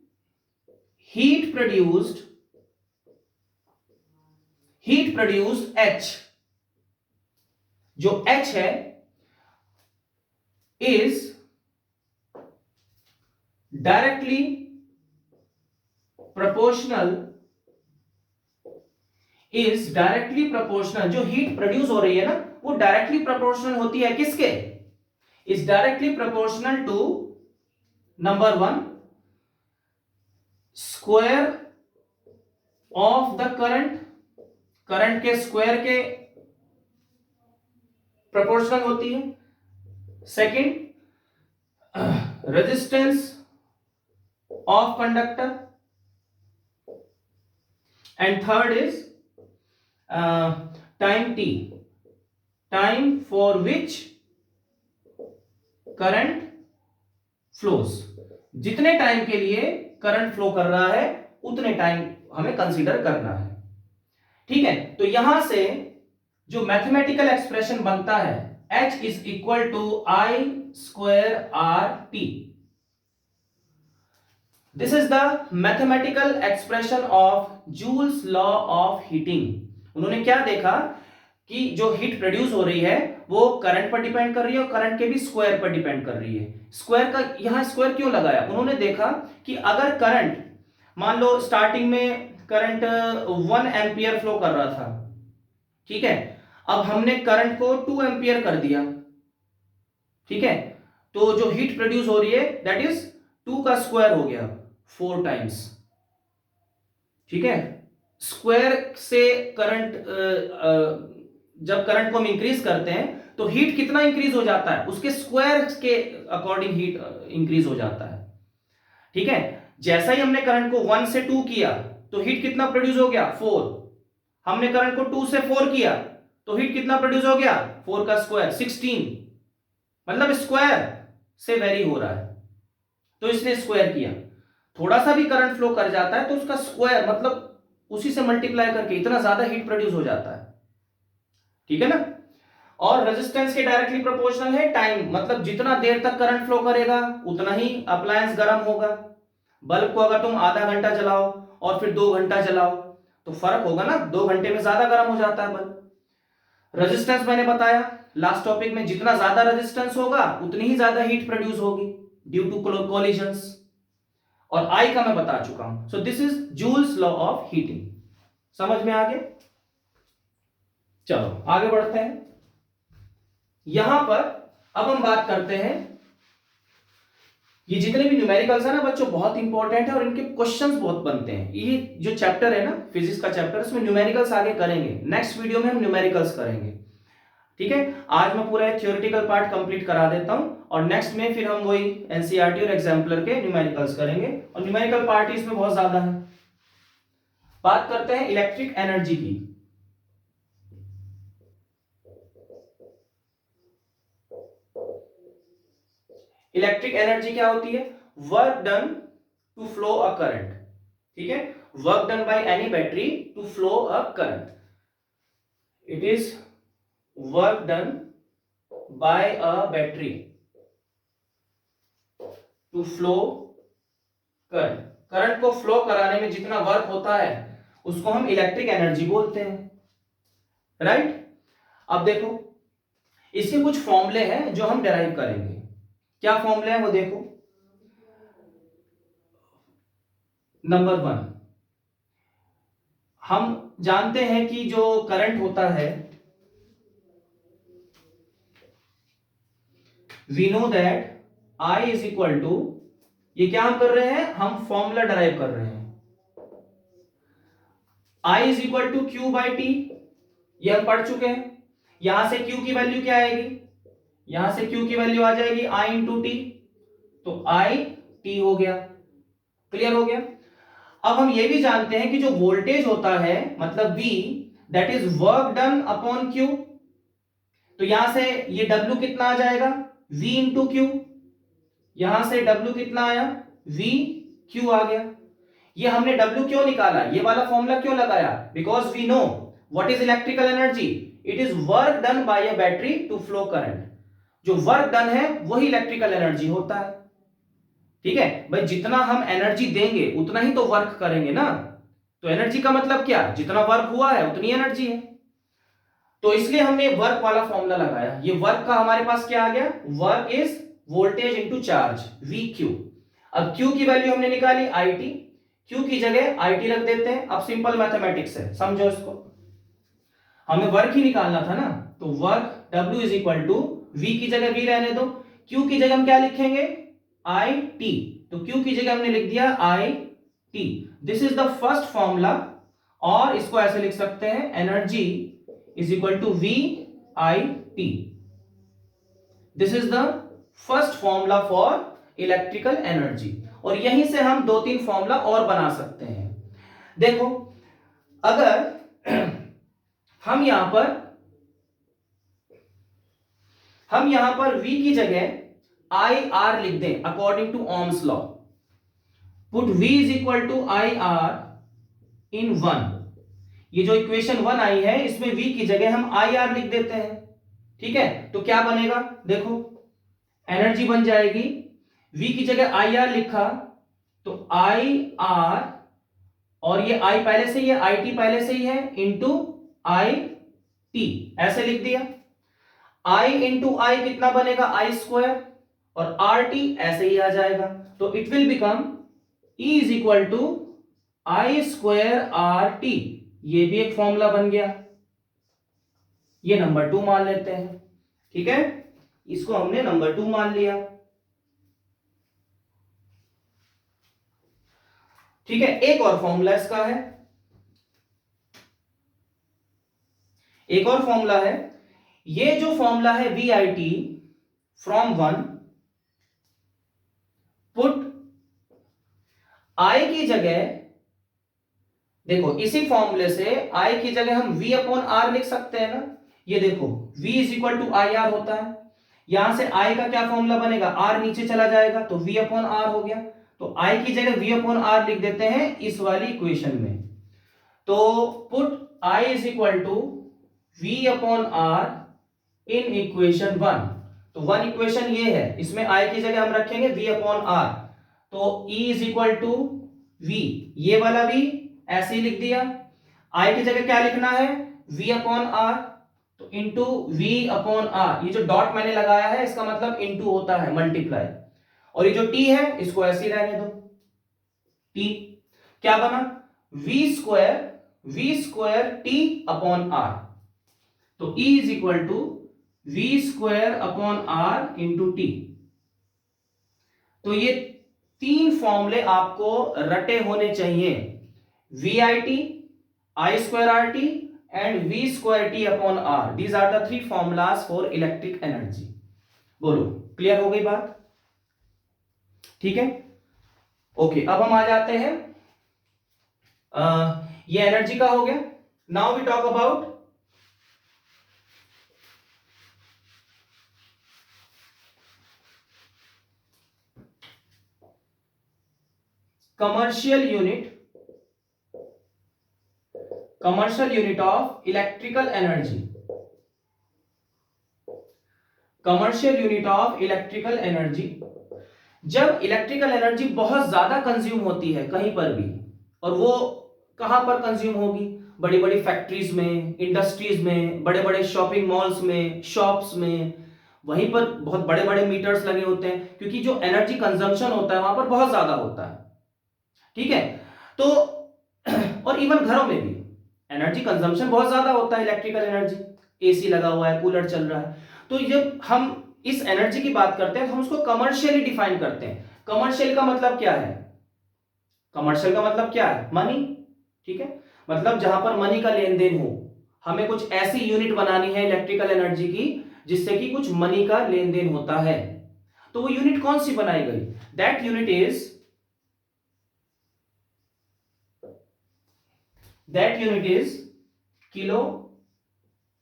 हीट प्रोड्यूस्ड एच, जो एच है is directly proportional, जो हीट प्रोड्यूस हो रही है ना, वो डायरेक्टली प्रोपोर्शनल होती है किसके, is directly proportional to number 1 square of the current के स्क्वायर के प्रोपोर्शनल होती है, second resistance of conductor, and third is time for which current flows, जितने टाइम के लिए करंट फ्लो कर रहा है उतने टाइम हमें कंसीडर करना है। ठीक है, तो यहां से जो मैथमेटिकल एक्सप्रेशन बनता है H is equal to I square RT. This is the mathematical expression of Joule's law of heating. उन्होंने क्या देखा कि जो हीट प्रोड्यूस हो रही है वो करंट पर डिपेंड कर रही है और करंट के भी स्क्वायर पर डिपेंड कर रही है। स्क्वायर का यहां स्क्वायर क्यों लगाया, उन्होंने देखा कि अगर करंट, मान लो स्टार्टिंग में करंट 1 एम्पियर फ्लो कर रहा था, ठीक है, अब हमने करंट को 2 एम्पियर कर दिया, ठीक है, तो जो हीट प्रोड्यूस हो रही है दैट इज 2 का स्क्वायर हो गया 4 टाइम्स। ठीक है, स्क्वायर से करंट, जब करंट को हम इंक्रीज करते हैं तो हीट कितना इंक्रीज हो जाता है, उसके स्क्वायर के अकॉर्डिंग हीट इंक्रीज हो जाता है। ठीक है, जैसा ही हमने करंट को 1 से 2 किया तो हीट कितना प्रोड्यूस हो गया 4, हमने करंट को 2 से 4 किया तो हीट कितना प्रोड्यूस हो गया 4 का स्क्वायर 16, मतलब स्क्वायर से वेरी हो रहा है, तो इसने स्क्वायर किया। थोड़ा सा भी करंट फ्लो कर जाता है तो उसका स्क्वायर मतलब उसी से मल्टीप्लाई करके इतना ज्यादा हीट प्रोड्यूस हो जाता है। ठीक है ना, और रेजिस्टेंस के डायरेक्टली प्रोपोर्शनल है टाइम, मतलब जितना देर तक करंट फ्लो करेगा उतना ही अप्लायंस गर्म होगा। बल्ब को अगर तुम आधा घंटा चलाओ और फिर 2 घंटा चलाओ तो फर्क होगा ना, 2 घंटे में ज्यादा गर्म हो जाता है बल्ब। रेजिस्टेंस मैंने बताया लास्ट टॉपिक में, जितना ज्यादा रेजिस्टेंस होगा उतनी ही ज्यादा हीट प्रोड्यूस होगी ड्यू टू कोलिजन्स, और आई का मैं बता चुका हूं। सो this is joules law of heating. समझ में आ गया? चलो आगे बढ़ते हैं। यहां पर अब हम बात करते हैं, ये जितने भी न्यूमेरिकल्स है ना बच्चों बहुत इंपॉर्टेंट है और इनके क्वेश्चंस बहुत बनते हैं। ये जो चैप्टर है ना फिजिक्स का चैप्टर, इसमें न्यूमेरिकल्स आगे करेंगे, नेक्स्ट वीडियो में हम न्यूमेरिकल्स करेंगे। ठीक है, आज मैं पूरा थ्योरेटिकल पार्ट कंप्लीट करा देता हूं और नेक्स्ट में फिर हम वही एनसीईआरटी और एग्जाम्पलर के न्यूमेरिकल्स करेंगे, और न्यूमेरिकल पार्ट इसमें बहुत ज्यादा है। बात करते हैं इलेक्ट्रिक एनर्जी की। इलेक्ट्रिक एनर्जी क्या होती है? Work done to flow a current. ठीक है, work done by any battery to flow a current, it is work done by a battery to flow current. Current को फ्लो कराने में जितना वर्क होता है उसको हम इलेक्ट्रिक एनर्जी बोलते हैं, राइट? अब देखो, इसके कुछ फॉर्मूले हैं जो हम डेराइव करेंगे। क्या फॉर्मूले हैं वो देखो। नंबर 1, हम जानते हैं कि जो करंट होता है, we know that I is equal to, ये क्या हम कर रहे हैं? हम फॉर्मूला डेराइव कर रहे हैं। I is equal to Q by T, ये हम पढ़ चुके हैं। यहां से Q की वैल्यू क्या आएगी? यहां से Q की वैल्यू आ जाएगी I इंटू टी, तो I टी हो गया। क्लियर हो गया? अब हम ये भी जानते हैं कि जो वोल्टेज होता है, मतलब V, that is work done upon Q। तो यहां से ये W कितना आ जाएगा? V into Q. यहां से W कितना आया? V Q आ गया। ये हमने W क्यों निकाला, ये वाला फॉर्मूला क्यों लगाया? Because we know what is electrical energy, it is work done by a battery to flow current. जो वर्क डन है वही इलेक्ट्रिकल एनर्जी होता है। ठीक है भाई, जितना हम एनर्जी देंगे उतना ही तो वर्क करेंगे ना। तो एनर्जी का मतलब क्या? जितना वर्क हुआ है उतनी एनर्जी है। तो इसलिए हमने वर्क वाला फॉर्मूला लगाया। ये वर्क का हमारे पास क्या आ गया? Work is voltage into charge, we Q. अब क्यू की वैल्यू हमने निकाली आई टी, क्यू की जगह आई टी रख देते हैं। अब सिंपल मैथमेटिक्स है, समझो इसको। हमें वर्क ही निकालना था ना, तो work W is equal to, V की जगह वी रहने दो, क्यू की जगह हम क्या लिखेंगे? I T. तो क्यू की जगह हमने लिख दिया I T. This is the first formula, और इसको ऐसे लिख सकते हैं, energy is equal to V I T. This is the first formula for electrical energy. और यहीं से हम 2-3 फॉर्मूला और बना सकते हैं। देखो, अगर हम यहां पर V की जगह आई आर लिख दें according to Ohm's law, put V is equal to I R in 1। ये जो इक्वेशन 1 आई है, इसमें V की जगह हम आई आर लिख देते हैं। ठीक है, तो क्या बनेगा? देखो, एनर्जी बन जाएगी, V की जगह आई आर लिखा तो आई आर, और ये I पहले से ही है, आई टी पहले से ही है, इंटू आई टी, ऐसे लिख दिया। I इंटू आई कितना बनेगा? आई स्क्वायर, और आर टी ऐसे ही आ जाएगा। तो it will become E is equal to I square R T. ये भी एक फॉर्मूला बन गया, ये नंबर 2 मान लेते हैं। ठीक है, इसको हमने नंबर 2 मान लिया। ठीक है, एक और फॉर्मूला इसका है, एक और फॉर्मूला है। ये जो फॉर्मूला है V I T from 1, put I की जगह, देखो इसी फॉर्मूले से आई की जगह हम v अपॉन आर लिख सकते हैं ना। ये देखो, v is equal to I R होता है। यहां से i का क्या फॉर्मूला बनेगा? r नीचे चला जाएगा तो v अपॉन आर हो गया। तो i की जगह v अपॉन आर लिख देते हैं इस वाली इक्वेशन में। तो put i is equal to v upon R in equation 1। तो 1 इक्वेशन ये है, इसमें i की जगह हम रखेंगे v अपॉन आर। तो e is equal to v, ये वाला v ऐसे ही लिख दिया। I की जगह क्या लिखना है? V अपॉन आर, तो इंटू V अपॉन आर। ये जो डॉट मैंने लगाया है इसका मतलब इंटू होता है, मल्टीप्लाई। और ये जो T है इसको ऐसे ही रहने दो, T क्या बना? V square T upon R. तो E is equal to V square upon R into T. तो ये 3 फॉर्मूले आपको रटे होने चाहिए, V I T, I square R T and v square t upon r. These are the three formulas for electric energy. बोलो, क्लियर हो गई बात? ठीक है, ओके। अब हम आ जाते हैं, ये एनर्जी का हो गया। Now we talk about commercial unit of electrical energy. Commercial unit of electrical energy. जब इलेक्ट्रिकल एनर्जी बहुत ज्यादा कंज्यूम होती है कहीं पर भी, और वो कहां पर कंज्यूम होगी? बड़ी बड़ी फैक्ट्रीज में, इंडस्ट्रीज में, बड़े बड़े शॉपिंग मॉल्स में, शॉप्स में, वहीं पर बहुत बड़े बड़े मीटर्स लगे होते हैं, क्योंकि जो एनर्जी कंजम्पशन होता है वहां पर बहुत ज्यादा होता है। ठीक है, तो और इवन घरों में भी एनर्जी कंजम्पशन बहुत ज्यादा होता है, इलेक्ट्रिकल एनर्जी, एसी लगा हुआ है, कूलर चल रहा है। तो जब हम इस एनर्जी की बात करते हैं तो हम उसको कमर्शियली डिफाइन करते हैं। कमर्शियल का मतलब क्या है? कमर्शियल का मतलब क्या है? मनी। ठीक है, मतलब जहां पर मनी का लेन देन हो। हमें कुछ ऐसी यूनिट बनानी है इलेक्ट्रिकल एनर्जी की जिससे कि कुछ मनी का लेन देन होता है। तो वो यूनिट कौन सी बनाई गई? That unit is kilo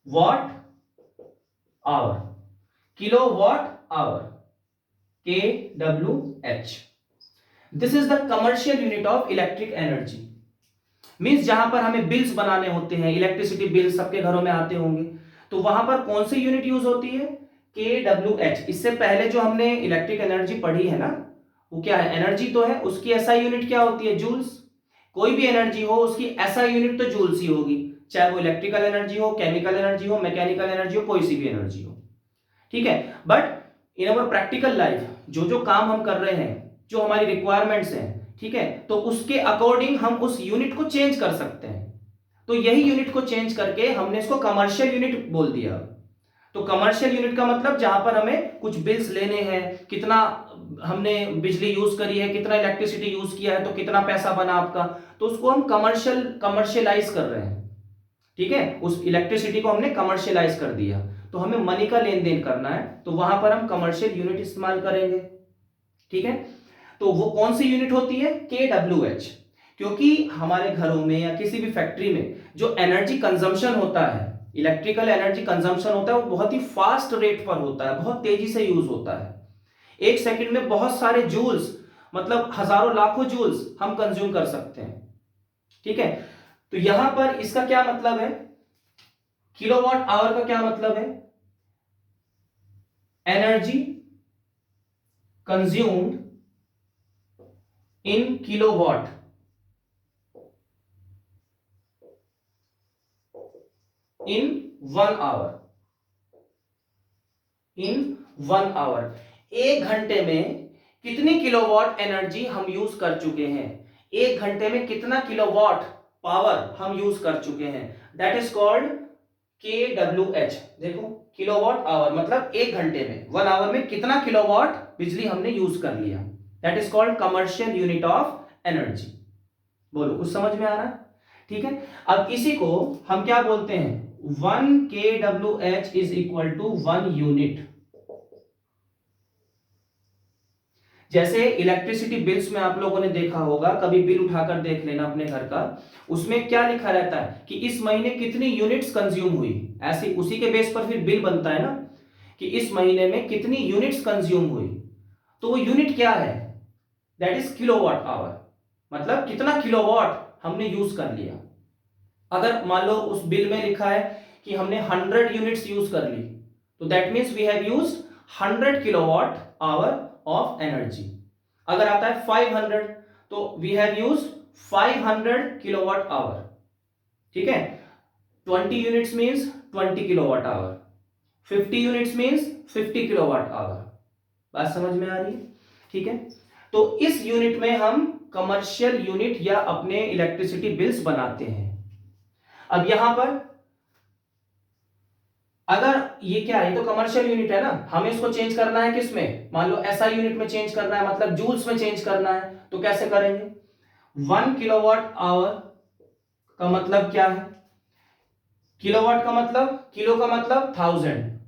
watt hour. Kilowatt hour, kWh. This is the commercial unit of electric energy. Means जहां पर हमें बिल्स बनाने होते हैं, इलेक्ट्रिसिटी बिल सबके घरों में आते होंगे, तो वहां पर कौन सी यूनिट यूज होती है? kWh। इससे पहले जो हमने इलेक्ट्रिक एनर्जी पढ़ी है ना, वो क्या है? एनर्जी तो है, उसकी एसआई यूनिट क्या होती है? जूल्स। कोई भी एनर्जी हो उसकी एसआई यूनिट तो जूल्स ही होगी, चाहे वो इलेक्ट्रिकल एनर्जी हो, केमिकल एनर्जी हो, मैकेनिकल एनर्जी हो, कोई सी भी एनर्जी हो। ठीक है, but in our practical life जो जो काम हम कर रहे हैं, जो हमारी रिक्वायरमेंट्स हैं, ठीक है, तो उसके अकॉर्डिंग हम उस यूनिट को चेंज कर सकते हैं। तो यही यूनिट को चेंज करके हमने इसको कमर्शियल यूनिट बोल दिया। तो कमर्शियल यूनिट का मतलब जहां पर हमें कुछ बिल्स लेने हैं, कितना हमने बिजली यूज करी है, कितना इलेक्ट्रिसिटी यूज किया है, तो कितना पैसा बना आपका, तो उसको हम कमर्शियलाइज कर रहे हैं। ठीक है, उस इलेक्ट्रिसिटी को हमने कमर्शियलाइज कर दिया, तो हमें मनी का लेन देन करना है, तो वहां पर हम कमर्शियल यूनिट इस्तेमाल करेंगे। ठीक है, तो वो कौन सी यूनिट होती है? kWh। क्योंकि हमारे घरों में या किसी भी फैक्ट्री में जो एनर्जी कंजम्पशन होता है, इलेक्ट्रिकल एनर्जी कंजम्पशन होता है, वो बहुत ही फास्ट रेट पर होता है, बहुत तेजी से यूज होता है। एक सेकंड में बहुत सारे जूल्स, मतलब हजारों लाखों जूल्स हम कंज्यूम कर सकते हैं। ठीक है, तो यहां पर इसका क्या मतलब है? किलोवाट आवर का क्या मतलब है? Energy consumed in kilowatt in 1 hour. In 1 hour, 1 घंटे में कितनी किलोवाट एनर्जी हम यूज कर चुके हैं, 1 घंटे में कितना किलोवाट पावर हम यूज कर चुके हैं, दैट इज कॉल्ड kWh। देखो, किलोवाट आवर मतलब 1 घंटे में, 1 आवर में कितना किलोवाट बिजली हमने यूज कर लिया, that is called commercial unit of energy. बोलो, कुछ समझ में आ रहा है? ठीक है, अब इसी को हम क्या बोलते हैं? 1 kWh is equal to 1 unit. जैसे इलेक्ट्रिसिटी बिल्स में आप लोगों ने देखा होगा, कभी बिल उठाकर देख लेना अपने घर का, उसमें क्या लिखा रहता है कि इस महीने कितनी यूनिट्स कंज्यूम हुई, ऐसे उसी के बेस पर फिर बिल बनता है ना, कि इस महीने में कितनी यूनिट्स कंज्यूम हुई। तो वो यूनिट क्या है? दैट इज किलोवाट आवर, मतलब कितना किलोवाट हमने यूज कर लिया। अगर मान लो उस बिल में लिखा है कि हमने 100 यूनिट्स यूज कर ली, तो that means we have used 100 kilowatt hour of energy. अगर आता है 500, तो we have used 500 kilowatt hour. ठीक है, 20 units means 20 kilowatt hour, 50 units means 50 kilowatt hour. बात समझ में आ रही है? ठीक है, तो इस यूनिट में हम कमर्शियल यूनिट या अपने इलेक्ट्रिसिटी बिल्स बनाते हैं। अब यहां पर अगर ये क्या है, ये तो कमर्शियल यूनिट है ना, हमें इसको चेंज करना है किस में? मान लो एसआई यूनिट में चेंज करना है, मतलब जूल्स में चेंज करना है, तो कैसे करेंगे? 1 किलोवाट आवर का मतलब क्या है? किलोवाट का मतलब, किलो का मतलब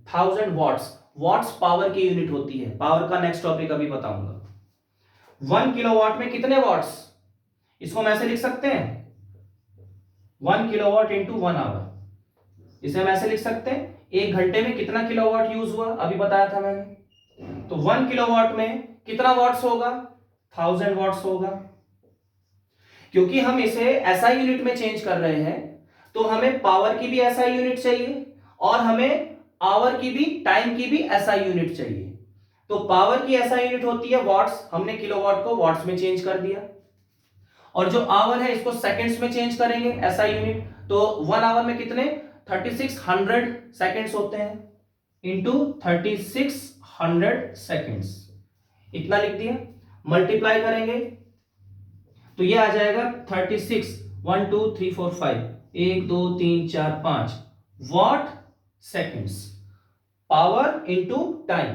1000 वॉट्स, वॉट्स पावर की यूनिट होती है। पावर का नेक्स्ट टॉपिक अभी बताऊंगा। 1 किलोवाट में कितने वॉट्स, इसको हम ऐसे लिख सकते हैं 1 किलोवाट इंटू 1 आवर। इसे हम ऐसे लिख सकते हैं 1 घंटे में कितना किलोवाट यूज हुआ, अभी बताया था मैंने। तो 1 किलोवाट में कितना वॉट्स होगा, 1000 वॉट्स होगा। क्योंकि हम इसे एसआई यूनिट में चेंज कर रहे हैं, तो हमें पावर की भी एसआई यूनिट चाहिए और हमें आवर की भी, टाइम की भी एसआई यूनिट चाहिए। तो पावर की एसआई यूनिट होती है वॉट्स, हमने किलोवाट को वॉट्स में चेंज कर दिया। और जो आवर है इसको सेकंड्स में चेंज करेंगे एसआई यूनिट। तो 1 आवर में कितने 3600 सेकंड्स होते हैं, इंटू 3600 सेकंड्स, इतना लिख दिया। मल्टीप्लाई करेंगे तो ये आ जाएगा 36, 1 2 3 4 5, 1 2 3 4 5 what seconds. Power into time,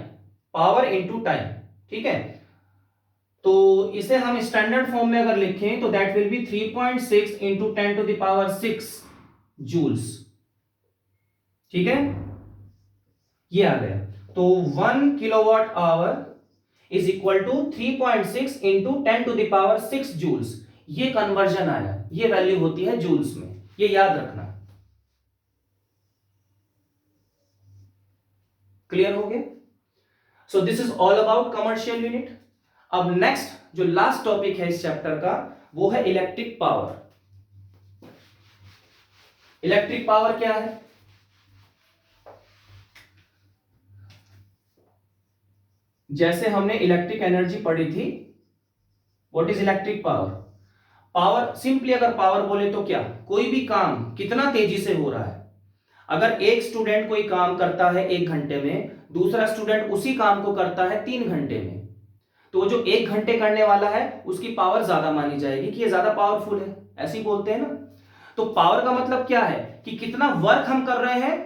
power into time, ठीक है। तो इसे हम स्टैंडर्ड फॉर्म में अगर लिखें तो that will be 3.6 into 10⁶ joules, ठीक है। ये आ गया। तो 1 kilowatt hour is equal to 3.6 into 10⁶ joules. ये कन्वर्जन आया, ये वैल्यू होती है जूल्स में, ये याद रखना। क्लियर हो गया। सो this is all about commercial unit. अब नेक्स्ट जो लास्ट टॉपिक है इस चैप्टर का वो है इलेक्ट्रिक पावर। इलेक्ट्रिक पावर क्या है, जैसे हमने इलेक्ट्रिक एनर्जी पढ़ी थी, what is electric power. Power simply अगर पावर बोले तो क्या, कोई भी काम कितना तेजी से हो रहा है। अगर एक स्टूडेंट कोई काम करता है 1 घंटे में, दूसरा स्टूडेंट उसी काम को करता है 3 घंटे में, तो जो 1 घंटे करने वाला है उसकी पावर ज्यादा मानी जाएगी कि ये ज्यादा पावरफुल है, ऐसे ही बोलते हैं ना। तो पावर का मतलब क्या है कि कितना वर्क हम कर रहे हैं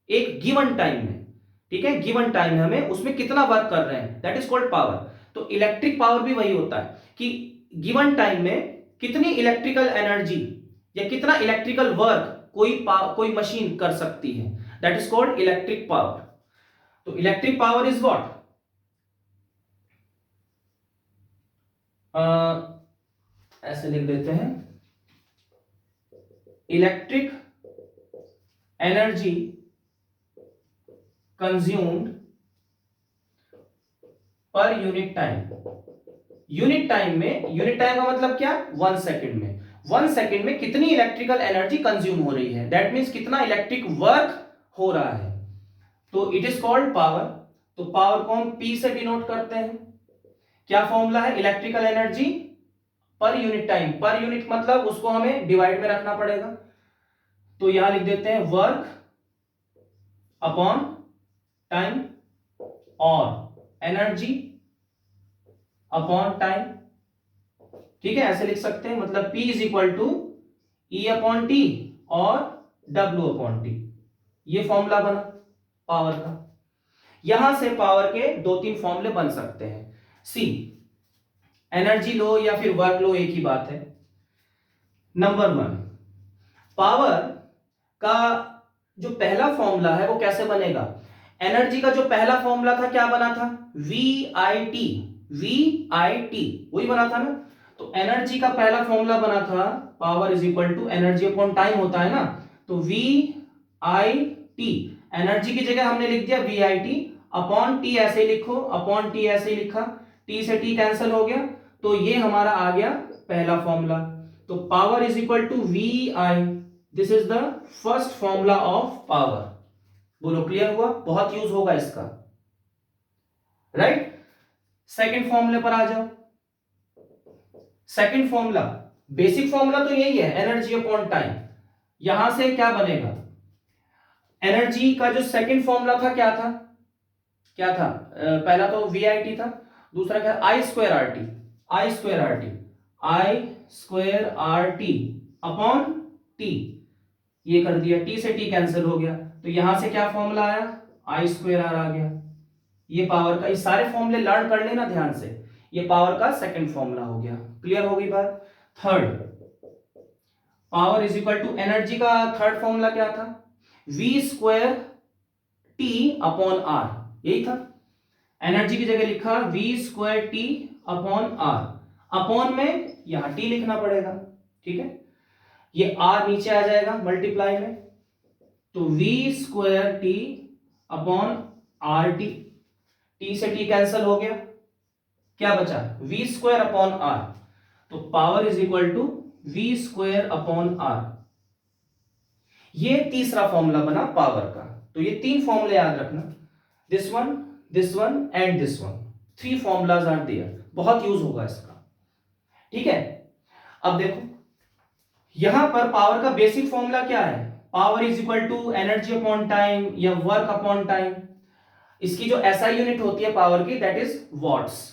एक गिवन टाइम में, ठीक है, गिवन टाइम में हमें उसमें कितना वर्क कर रहे हैं, दैट इज कॉल्ड पावर। तो इलेक्ट्रिक पावर भी वही होता है कि गिवन टाइम में कितनी इलेक्ट्रिकल एनर्जी या कितना इलेक्ट्रिकल वर्क कोई मशीन कर सकती है, that is called electric power. तो इलेक्ट्रिक पावर इज व्हाट, ऐसे लिख देते हैं, electric energy consumed per unit time. Unit time में, यूनिट टाइम का मतलब क्या, 1 सेकेंड में, 1 सेकेंड में कितनी इलेक्ट्रिकल एनर्जी कंज्यूम हो रही है, दैट मीन्स कितना इलेक्ट्रिक वर्क हो रहा है, तो इट इज कॉल्ड पावर। तो पावर को हम P से डिनोट करते हैं। क्या फॉर्मूला है, electrical energy per unit time, per unit मतलब उसको हमें डिवाइड में रखना पड़ेगा। तो यहां लिख देते हैं वर्क अपॉन टाइम और एनर्जी अपॉन टाइम, ठीक है, ऐसे लिख सकते हैं। मतलब P is equal to E upon T और W अपॉन टी, ये फॉर्मूला बना पावर का। यहां से पावर के 2-3 फॉर्मूले बन सकते हैं। सी, एनर्जी लो या फिर वर्क लो, एक ही बात है। नंबर 1, पावर का जो पहला फॉर्मूला है वो कैसे बनेगा, एनर्जी का जो पहला फॉर्मूला था क्या बना था, VIT, VIT वही बना था ना। तो एनर्जी का पहला फॉर्मूला बना था power is equal to energy upon time होता है ना, तो VIT, एनर्जी की जगह हमने लिख दिया VIT, अपॉन टी ऐसे लिखो, अपॉन टी ऐसे लिखा, टी से टी कैंसिल हो गया, तो ये हमारा आ गया पहला फॉर्मूला। तो power is equal to VI, this is the first formula of power. बोलो क्लियर हुआ, बहुत यूज होगा इसका, राइट। सेकंड फॉर्मूले पर आ जाओ। सेकंड फॉर्मूला, बेसिक फॉर्मूला तो यही है, एनर्जी अपॉन टाइम। यहां से क्या बनेगा, एनर्जी का जो सेकंड फॉर्मूला था क्या था, क्या था, पहला तो VIT था, दूसरा क्या, I square R T, I square R T, I square R T upon T, ये कर दिया, टी से टी कैंसिल हो गया, तो यहां से क्या फॉर्मूला आया, I स्क्वायर आर आ गया। ये पावर का, ये सारे फॉर्मूले लर्न कर लेना ध्यान से, ये पावर का सेकंड फॉर्मूला हो गया। क्लियर हो गई बात। Third, power is equal to energy का थर्ड फॉर्मूला क्या था, V square T upon R, यही था। एनर्जी की जगह लिखा V square T upon R, upon में यहां टी लिखना पड़ेगा, ठीक है। ये आर नीचे आ जाएगा मल्टीप्लाई में, तो V square T upon R T, T से टी कैंसिल हो गया, क्या बचा वी स्क्वायर अपॉन आर, तो power is equal to V square upon R. ये तीसरा फॉर्मूला बना पावर का। तो ये तीन फॉर्मूले याद रखना, this one and this one, three formulas are there, बहुत यूज होगा इसका, ठीक है। अब देखो यहां पर पावर का बेसिक फॉर्मूला क्या है, power is equal to energy upon time या वर्क अपॉन टाइम। इसकी जो एसआई यूनिट होती है पावर की, दैट इज वॉट्स।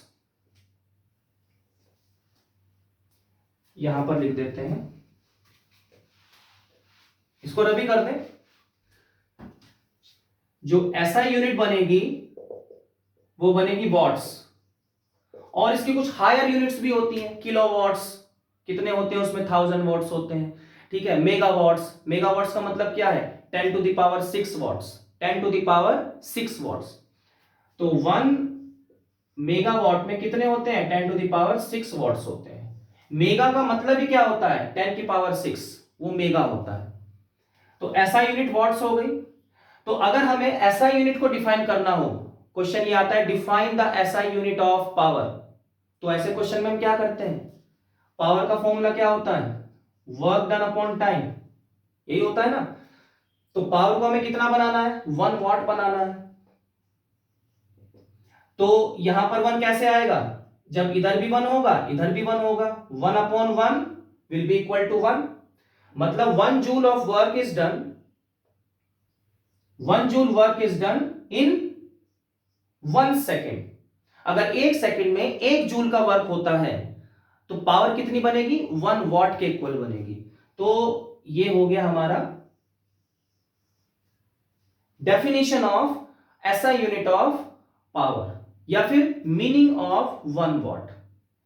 यहां पर लिख देते हैं, इसको रबी कर दें। जो एसआई यूनिट बनेगी वो बनेगी वॉट्स, और इसकी कुछ हायर यूनिट्स भी होती हैं, किलोवाट्स कितने होते हैं उसमें 1000 वॉट्स होते हैं, ठीक है। मेगावाट्स, मेगावाट्स का मतलब क्या है 10 to the power 6 watts, 10 to the power 6 watts. तो 1 मेगावाट में कितने होते हैं 10 टू द पावर 6 वॉट्स होते हैं। मेगा का मतलब ही क्या होता है 10 की पावर 6, वो मेगा होता है। तो ऐसा यूनिट वॉट्स हो गई। तो अगर हमें ऐसा यूनिट को डिफाइन करना हो, क्वेश्चन ये आता है define the SI unit of power, तो ऐसे क्वेश्चन में हम क्या करते हैं, पावर का फॉर्मूला क्या होता है वर्क डन अपॉन टाइम, यही होता है ना। तो पावर को हमें कितना बनाना है 1 वॉट बनाना है। तो यहां पर 1 कैसे आएगा, जब इधर भी 1 होगा इधर भी 1 होगा, 1 upon 1 will be equal to 1, मतलब 1 joule of work is done, 1 joule work is done in 1 second. अगर 1 सेकेंड में 1 जूल का वर्क होता है तो पावर कितनी बनेगी 1 वॉट के इक्वल बनेगी। तो ये हो गया हमारा definition of SI unit of power, या फिर मीनिंग ऑफ 1 वॉट।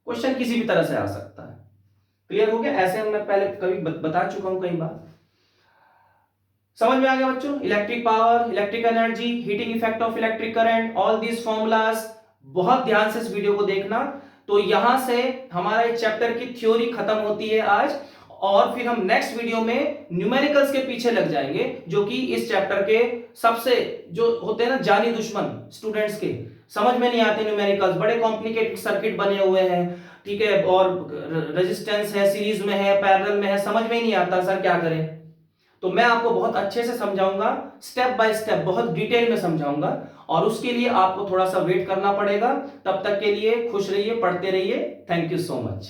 क्वेश्चन किसी भी तरह से आ सकता है, क्लियर हो गया। ऐसे मैं पहले कभी बता चुका हूं कई बार, समझ में आ गया बच्चों। Electric power, electric energy, heating effect of electric current, all these formulas, बहुत ध्यान से इस वीडियो को देखना। तो यहां से हमारा इस चैप्टर की थ्योरी खत्म होती है आज, और फिर हम नेक्स्ट वीडियो में न्यूमेरिकल्स के पीछे लग जाएंगे, जो कि इस चैप्टर के सबसे जो होते हैं ना जानी दुश्मन स्टूडेंट्स के, समझ में नहीं आते न्यूमेरिकल्स, बड़े कॉम्प्लिकेटेड सर्किट बने हुए हैं, ठीक है, और रेजिस्टेंस है, सीरीज में है, पैरेलल में है, समझ में ही नहीं आता सर क्या करें। तो मैं आपको बहुत अच्छे से समझाऊंगा, स्टेप बाय स्टेप बहुत डिटेल में समझाऊंगा, और उसके लिए आपको थोड़ा सा वेट करना पड़ेगा। तब तक के लिए खुश रहिए, पढ़ते रहिए। Thank you so much.